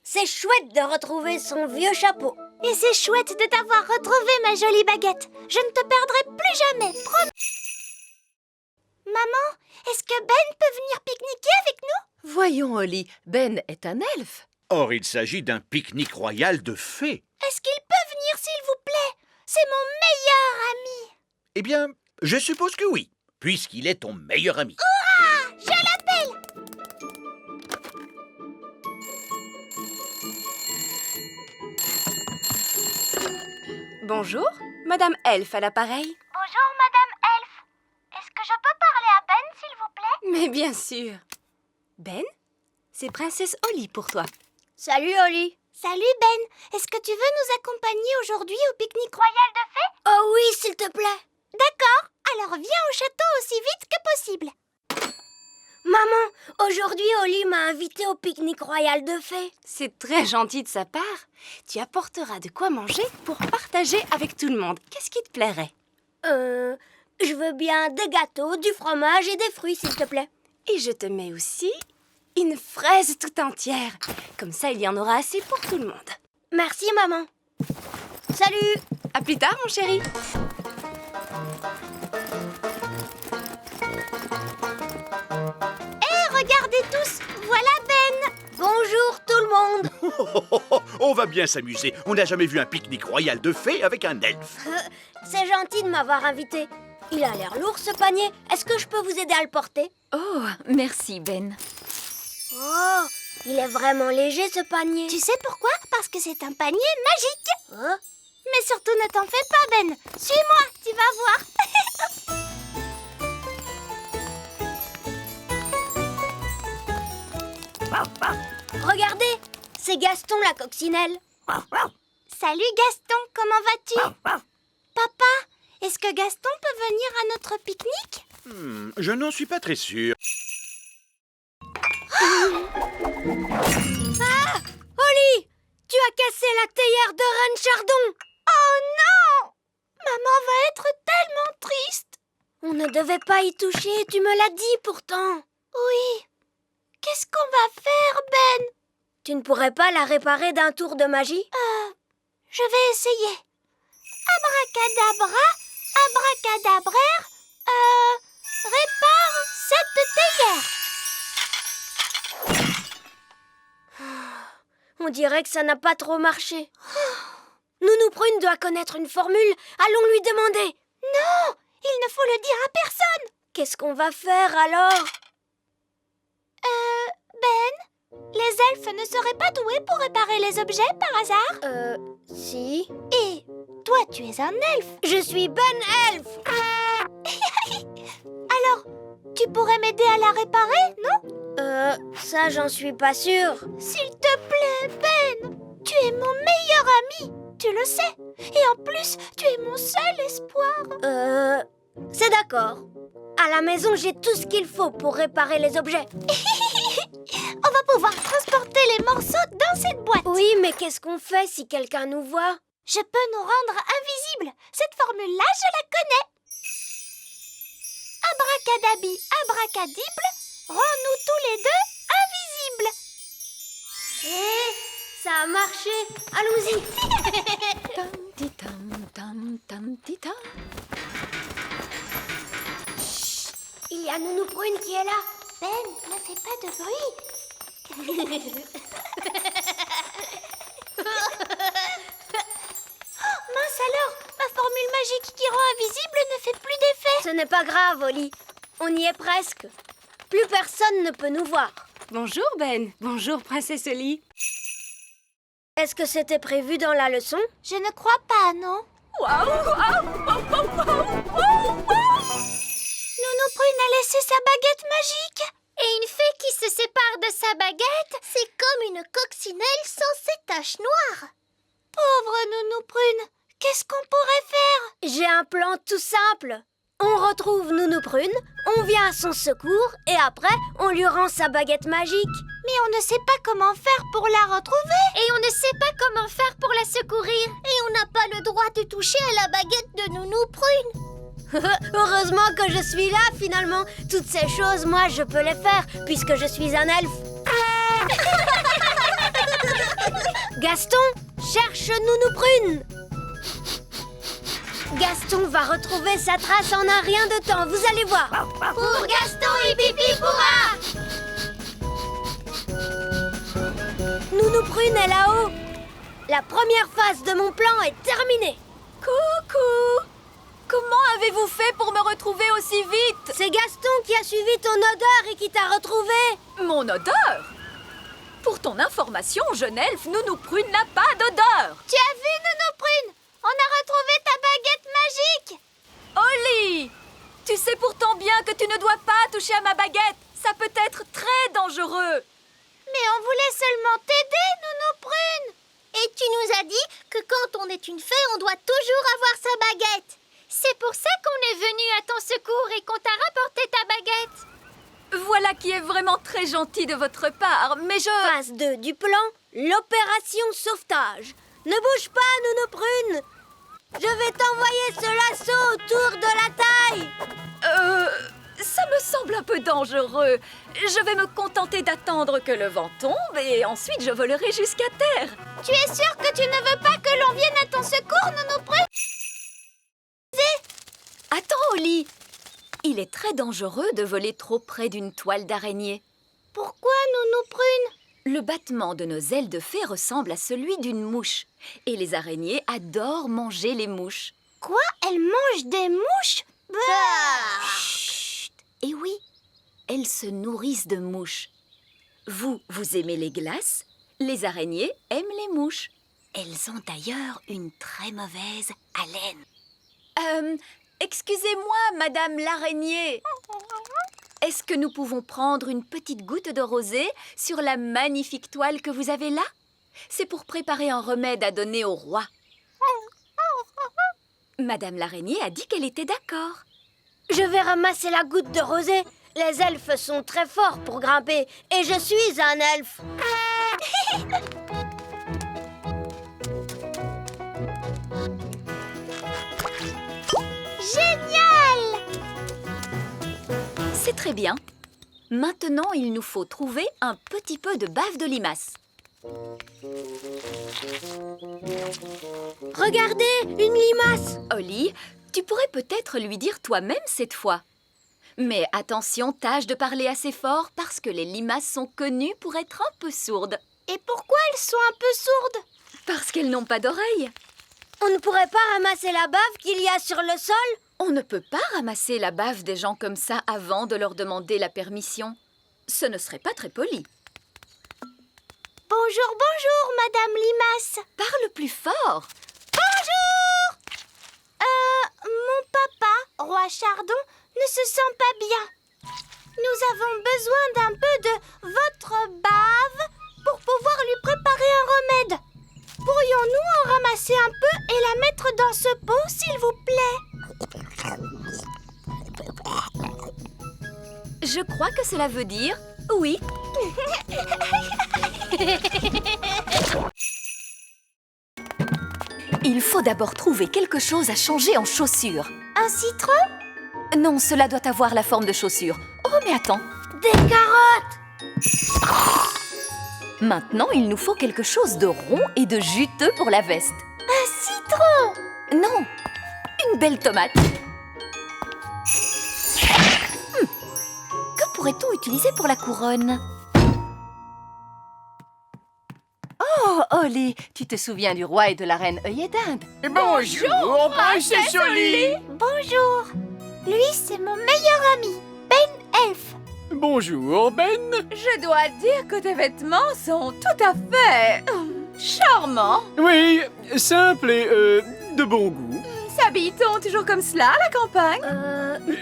C'est chouette de retrouver son vieux chapeau.
Et c'est chouette de t'avoir retrouvé, ma jolie baguette. Je ne te perdrai plus jamais, promis. Maman, est-ce que Ben peut venir pique-niquer avec nous?
Voyons, Olly, Ben est un elfe.
Or, il s'agit d'un pique-nique royal de fées.
Est-ce qu'il peut venir, s'il vous plaît? C'est mon meilleur ami.
Eh bien, je suppose que oui, puisqu'il est ton meilleur ami.
Hurrah! Je l'appelle!
Bonjour, Madame Elfe à l'appareil.
Bonjour, Madame Elfe. Est-ce que je peux parler à Ben, s'il vous plaît?
Mais bien sûr. Ben, c'est Princesse Olly pour toi.
Salut, Olly.
Salut, Ben. Est-ce que tu veux nous accompagner aujourd'hui au pique-nique royal de fées?
Oh oui, s'il te plaît.
D'accord. Alors viens au château aussi vite que possible.
Maman, aujourd'hui, Olly m'a invité au pique-nique royal de fées.
C'est très gentil de sa part. Tu apporteras de quoi manger pour partager avec tout le monde. Qu'est-ce qui te plairait?
Je veux bien des gâteaux, du fromage et des fruits, s'il te plaît.
Et je te mets aussi une fraise tout entière. Comme ça, il y en aura assez pour tout le monde.
Merci, maman. Salut.
À plus tard, mon chéri.
Regardez tous, voilà Ben.
Bonjour tout le monde.
On va bien s'amuser. On n'a jamais vu un pique-nique royal de fées avec un elfe.
C'est gentil de m'avoir invité. Il a l'air lourd, ce panier. Est-ce que je peux vous aider à le porter?
Oh, merci, Ben.
Oh, il est vraiment léger, ce panier.
Tu sais pourquoi? Parce que c'est un panier magique. Mais surtout, ne t'en fais pas, Ben. Suis-moi, tu vas voir.
Regardez, c'est Gaston la coccinelle.
Salut Gaston, comment vas-tu? Papa, est-ce que Gaston peut venir à notre pique-nique?
Je n'en suis pas très sûr.
Ah! Olly, tu as cassé la théière de Reine Chardon.
Oh non! Maman va être tellement triste.
On ne devait pas y toucher, tu me l'as dit pourtant.
Oui. Qu'est-ce qu'on va faire, Ben?
Tu ne pourrais pas la réparer d'un tour de magie?
Je vais essayer. Abracadabra, abracadabraire, répare cette théière.
On dirait que ça n'a pas trop marché. Nounou Prune doit connaître une formule. Allons lui demander.
Non, il ne faut le dire à personne.
Qu'est-ce qu'on va faire alors?
Ben, les elfes ne seraient pas doués pour réparer les objets par hasard?
Si.
Et toi, tu es un elfe.
Je suis Ben Elfe.
Alors, tu pourrais m'aider à la réparer, non?
Ça, j'en suis pas sûre.
S'il te plaît, Ben, tu es mon meilleur ami, tu le sais. Et en plus, tu es mon seul espoir.
C'est d'accord. À la maison, j'ai tout ce qu'il faut pour réparer les objets.
On va pouvoir transporter les morceaux dans cette boîte.
Oui, mais qu'est-ce qu'on fait si quelqu'un nous voit?
Je peux nous rendre invisibles. Cette formule-là, je la connais. Abracadabi, abracadible, rends-nous tous les deux invisibles.
Ça a marché. Allons-y. Il y a Nounou Prune qui est là.
Ben, ne fais pas de bruit. Mince alors, ma formule magique qui rend invisible ne fait plus d'effet.
Ce n'est pas grave, Oli. On y est presque. Plus personne ne peut nous voir.
Bonjour, Ben. Bonjour, Princesse Oli.
Est-ce que c'était prévu dans la leçon?
Je ne crois pas, non. Nounou Prune a laissé sa baguette magique.
Et une fée qui se sépare de sa baguette, c'est comme une coccinelle sans ses taches noires.
Pauvre Nounou Prune, qu'est-ce qu'on pourrait faire?
J'ai un plan tout simple. On retrouve Nounou Prune, on vient à son secours et après, on lui rend sa baguette magique.
Mais on ne sait pas comment faire pour la retrouver.
Et on ne sait pas comment faire pour la secourir. Et on n'a pas le droit de toucher à la baguette de Nounou Prune.
Heureusement que je suis là, finalement. Toutes ces choses, moi, je peux les faire, puisque je suis un elfe. Gaston, cherche Nounou Prune. Gaston va retrouver sa trace en un rien de temps, vous allez voir.
Pour Gaston et Pipi pourra.
Nounou Prune est là-haut. La première phase de mon plan est terminée.
Coucou! Comment avez-vous fait pour me retrouver aussi vite?
C'est Gaston qui a suivi ton odeur et qui t'a retrouvé.
Mon odeur? Pour ton information, jeune elfe, Nounou Prune n'a pas d'odeur.
Tu as vu, Nounou Prune? On a retrouvé ta baguette magique.
Oli! Tu sais pourtant bien que tu ne dois pas toucher à ma baguette. Ça peut être très dangereux.
Mais on voulait seulement t'aider, Nounou Prune.
Et tu nous as dit que quand on est une fée, on doit toujours avoir sa baguette. C'est pour ça qu'on est venu à ton secours et qu'on t'a rapporté ta baguette.
Voilà qui est vraiment très gentil de votre part, mais
Phase 2 du plan, l'opération sauvetage. Ne bouge pas, Nounou Prune. Je vais t'envoyer ce lasso autour de la taille.
Ça me semble un peu dangereux. Je vais me contenter d'attendre que le vent tombe et ensuite je volerai jusqu'à terre.
Tu es sûre que tu ne veux pas que l'on vienne à ton secours, Nounou Prune?
Attends, Oli. Il est très dangereux de voler trop près d'une toile d'araignée.
Pourquoi, Nounou Prune?
Le battement de nos ailes de fée ressemble à celui d'une mouche. Et les araignées adorent manger les mouches.
Quoi? Elles mangent des mouches?
Chut! Et oui, elles se nourrissent de mouches. Vous aimez les glaces? Les araignées aiment les mouches. Elles ont d'ailleurs une très mauvaise haleine. Excusez-moi, Madame l'araignée. Est-ce que nous pouvons prendre une petite goutte de rosée sur la magnifique toile que vous avez là? C'est pour préparer un remède à donner au roi. Madame l'araignée a dit qu'elle était d'accord.
Je vais ramasser la goutte de rosée. Les elfes sont très forts pour grimper et je suis un elfe.
Génial!
C'est très bien. Maintenant, il nous faut trouver un petit peu de bave de limace.
Regardez, une limace!
Oli, tu pourrais peut-être lui dire toi-même cette fois. Mais attention, tâche de parler assez fort parce que les limaces sont connues pour être un peu sourdes.
Et pourquoi elles sont un peu sourdes?
Parce qu'elles n'ont pas d'oreilles.
On ne pourrait pas ramasser la bave qu'il y a sur le sol?
On ne peut pas ramasser la bave des gens comme ça avant de leur demander la permission. Ce ne serait pas très poli.
Bonjour, bonjour, Madame Limace.
Parle plus fort.
Bonjour! Mon papa, Roi Chardon, ne se sent pas bien. Nous avons besoin d'un peu de votre bave pour pouvoir lui préparer un remède. Pourrions-nous en ramasser un peu et la mettre dans ce pot, s'il vous plaît?
Je crois que cela veut dire oui. Il faut d'abord trouver quelque chose à changer en chaussures.
Un citron?
Non, cela doit avoir la forme de chaussures. Oh, mais attends.
Des carottes!
Maintenant, il nous faut quelque chose de rond et de juteux pour la veste.
Un citron!
Non, une belle tomate. Que pourrait-on utiliser pour la couronne?
Oh, Oli, tu te souviens du roi et de la reine œillet d'Inde?
Bonjour, princesse Oli.
Bonjour. Lui, c'est mon meilleur ami, Ben Elf.
Bonjour, Ben.
Je dois dire que tes vêtements sont tout à fait charmants.
Oui, simple et de bon goût.
S'habille-t-on toujours comme cela à la campagne?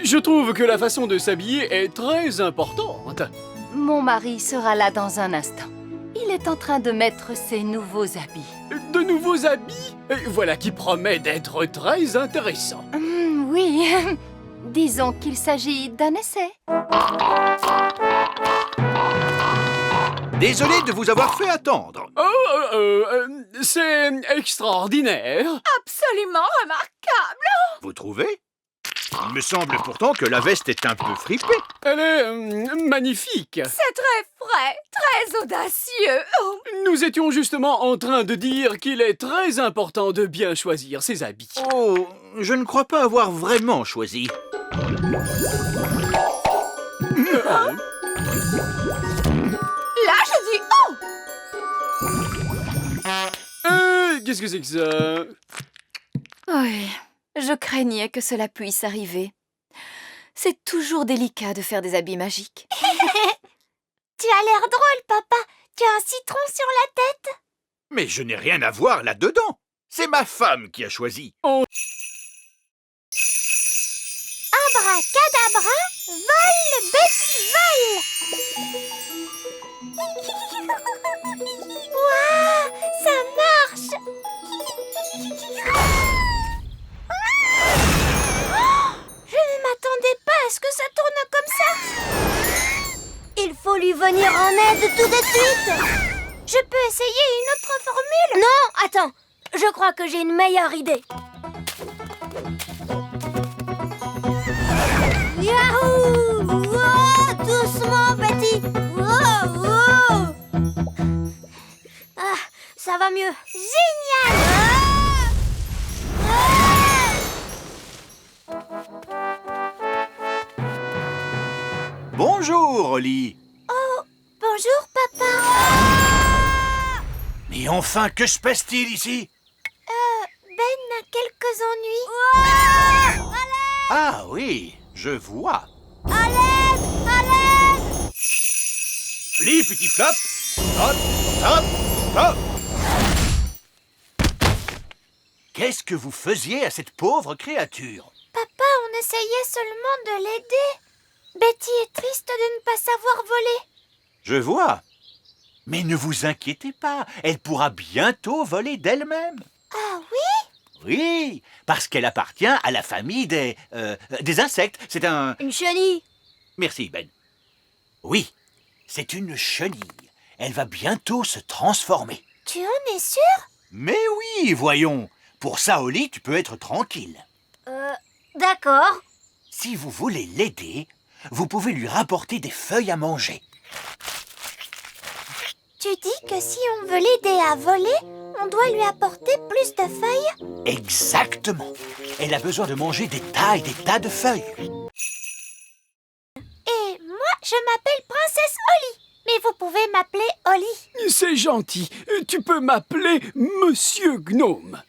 Je trouve que la façon de s'habiller est très importante.
Mon mari sera là dans un instant. Il est en train de mettre ses nouveaux habits.
De nouveaux habits? Voilà qui promet d'être très intéressant.
Oui, disons qu'il s'agit d'un essai.
Désolé de vous avoir fait attendre.
C'est extraordinaire.
Absolument remarquable.
Vous trouvez? Il me semble pourtant que la veste est un peu fripée.
Elle est magnifique.
C'est très frais, très audacieux. Oh.
Nous étions justement en train de dire qu'il est très important de bien choisir ses habits.
Oh, je ne crois pas avoir vraiment choisi.
Là, je dis oh!
Qu'est-ce que c'est que ça?
Oui, je craignais que cela puisse arriver. C'est toujours délicat de faire des habits magiques.
Tu as l'air drôle, papa. Tu as un citron sur la tête.
Mais je n'ai rien à voir là-dedans. C'est ma femme qui a choisi.
Abracadabra, vole, Betty, vole. Waouh, ça marche. Je ne m'attendais pas à ce que ça tourne comme ça.
Il faut lui venir en aide tout de suite.
Je peux essayer une autre formule?
Non, attends. Je crois que j'ai une meilleure idée. Yahoo! Wow, doucement, Betty. Wow, wow. Ah, ça va mieux.
Génial!
Bonjour, Oli.
Oh, bonjour, papa.
Mais enfin, que se passe-t-il ici?
Ben a quelques ennuis.
Ah oui, je vois.
À l'aide! À l'aide!
Fli, petit flop. Hop, hop, hop. Qu'est-ce que vous faisiez à cette pauvre créature?
Papa, on essayait seulement de l'aider. Betty est triste de ne pas savoir voler.
Je vois. Mais ne vous inquiétez pas, elle pourra bientôt voler d'elle-même.
Ah oui?
Oui, parce qu'elle appartient à la famille des insectes. C'est un...
Une chenille.
Merci, Ben. Oui, c'est une chenille. Elle va bientôt se transformer.
Tu en es sûr?
Mais oui, voyons. Pour ça, Oli, tu peux être tranquille.
D'accord.
Si vous voulez l'aider, vous pouvez lui rapporter des feuilles à manger.
Tu dis que si on veut l'aider à voler, on doit lui apporter plus de feuilles?
Exactement. Elle a besoin de manger des tas et des tas de feuilles.
Et moi, je m'appelle Princesse Oli. Mais vous pouvez m'appeler Oli.
C'est gentil. Tu peux m'appeler Monsieur Gnome.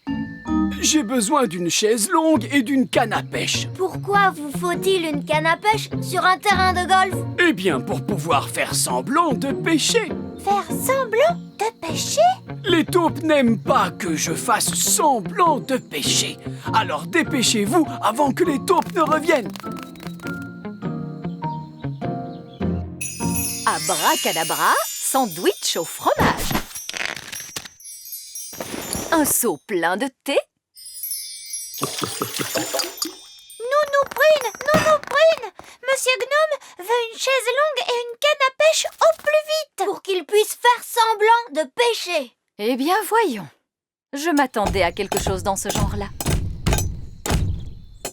J'ai besoin d'une chaise longue et d'une canne à pêche.
Pourquoi vous faut-il une canne à pêche sur un terrain de golf?
Eh bien, pour pouvoir faire semblant de pêcher.
Faire semblant de pêcher?
Les taupes n'aiment pas que je fasse semblant de pêcher. Alors dépêchez-vous avant que les taupes ne reviennent.
Abracadabra, sandwich au fromage. Un seau plein de thé.
Nounou Prune, Monsieur Gnome veut une chaise longue et une canne à pêche au plus vite.
Pour qu'il puisse faire semblant de pêcher.
Eh bien, voyons. Je m'attendais à quelque chose dans ce genre-là.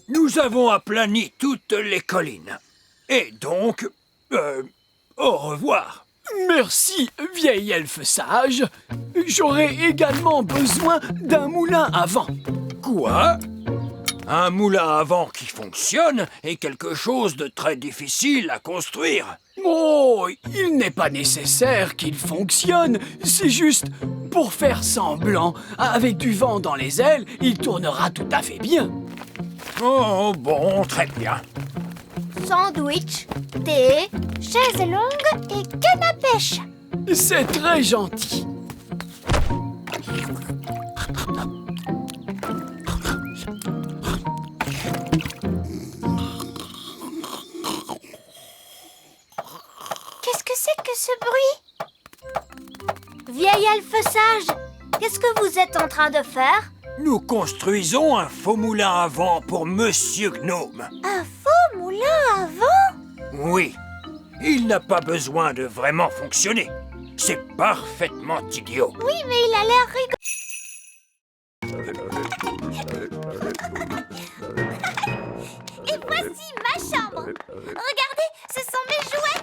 Nous avons aplani toutes les collines. Et donc, au revoir.
Merci, vieil elfe sage. J'aurai également besoin d'un moulin à vent.
Quoi? Un moulin à vent qui fonctionne est quelque chose de très difficile à construire.
Oh, il n'est pas nécessaire qu'il fonctionne. C'est juste pour faire semblant. Avec du vent dans les ailes, il tournera tout à fait bien.
Oh, bon, très bien.
Sandwich, thé,
Chaise longue et canne à pêche.
C'est très gentil.
Qu'est-ce que c'est que ce bruit?
vieil elfe sage, qu'est-ce que vous êtes en train de faire?
Nous construisons un faux moulin à vent pour Monsieur Gnome.
Un faux moulin à vent?
Oui, il n'a pas besoin de vraiment fonctionner. C'est parfaitement idiot.
Oui, mais il a l'air Et voici ma chambre. Regardez, ce sont mes jouets.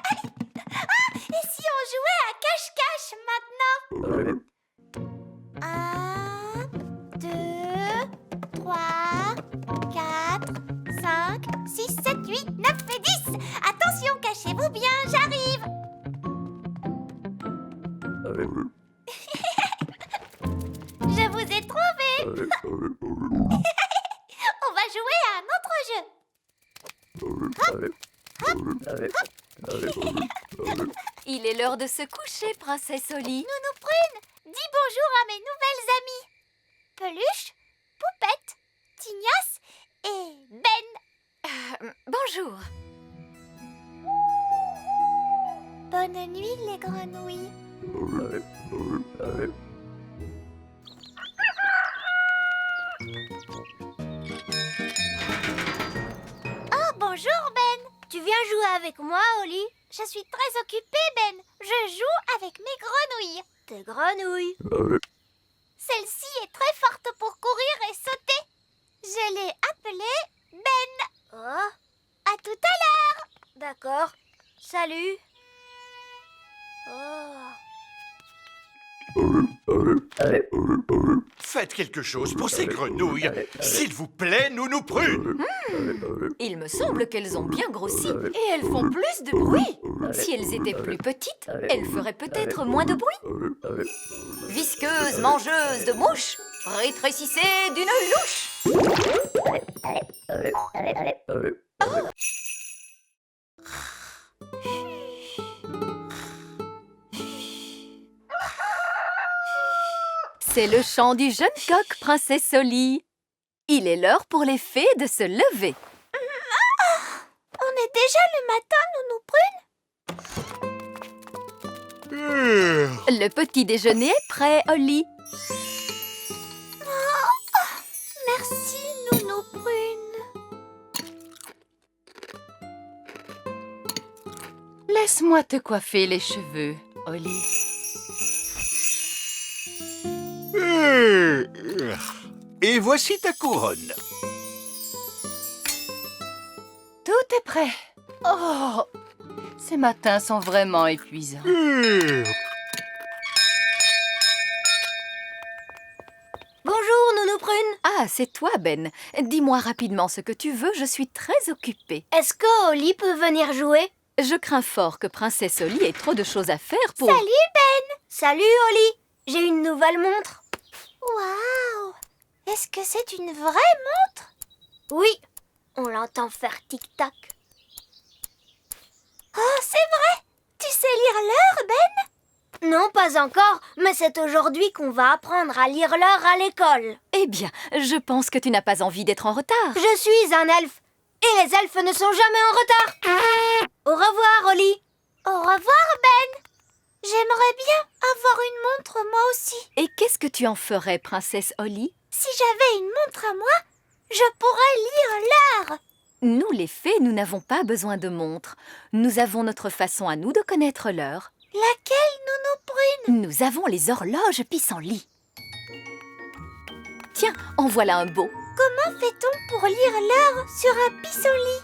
Et si on jouait à cache-cache maintenant? 1, 2, 3, 4, 5, 6, 7, 8, 9 et 10. Attention, cachez-vous bien, j'arrive. Je vous ai trouvé. On va jouer à un autre jeu.
Il est l'heure de se coucher, princesse Oli.
Nounou Prune, dis bonjour à mes nouvelles amies. Peluche, Poupette, Tignasse et Ben.
Bonjour.
Bonne nuit, les grenouilles. Oh, bonjour, Ben.
Tu viens jouer avec moi, Oli?
Je suis très occupée, Ben. Je joue avec mes grenouilles.
Tes grenouilles?
Celle-ci est très forte pour courir et sauter. Je l'ai appelée Ben.
Oh,
À tout à l'heure.
d'accord. Salut. Oh.
Faites quelque chose pour ces grenouilles. S'il vous plaît, Nounou Prune.
Il me semble qu'elles ont bien grossi et elles font plus de bruit. Si elles étaient plus petites, elles feraient peut-être moins de bruit. Visqueuse, mangeuse de mouches, rétrécissez d'une louche. C'est le chant du jeune coq, princesse Oli. Il est l'heure pour les fées de se lever.
On est déjà le matin, Nounou Prune.
Le petit déjeuner est prêt, Oli.
Merci, Nounou Prune.
Laisse-moi te coiffer les cheveux, Oli.
Et voici ta couronne.
Tout est prêt. Oh, ces matins sont vraiment épuisants.
Bonjour, Nounou Prune.
Ah, c'est toi, Ben. Dis-moi rapidement ce que tu veux, je suis très occupée.
Est-ce que Oli peut venir jouer?
Je crains fort que princesse Oli ait trop de choses à faire pour...
Salut, Ben.
Salut, Oli. J'ai une nouvelle montre.
Waouh. Est-ce que c'est une vraie montre?
Oui, on l'entend faire tic-tac.
Oh, c'est vrai. Tu sais lire l'heure, Ben?
Non, pas encore, mais c'est aujourd'hui qu'on va apprendre à lire l'heure à l'école.
Eh bien, je pense que tu n'as pas envie d'être en retard.
Je suis un elfe, et les elfes ne sont jamais en retard. Au revoir, Holly.
Au revoir, Ben. J'aimerais bien avoir une montre moi aussi.
Et qu'est-ce que tu en ferais, princesse Holly?
Si j'avais une montre à moi, je pourrais lire l'heure.
Nous, les fées, nous n'avons pas besoin de montre. Nous avons notre façon à nous de connaître l'heure.
Laquelle, Nounou Prune?
Nous avons les horloges pissenlits. Tiens, en voilà un beau.
Comment fait-on pour lire l'heure sur un pissenlit?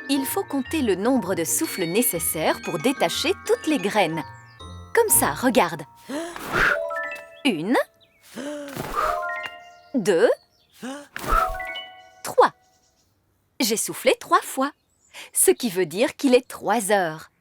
Il faut compter le nombre de souffles nécessaires pour détacher toutes les graines. Comme ça, regarde. 1, 2, 3. J'ai soufflé 3 fois, ce qui veut dire qu'il est 3 heures.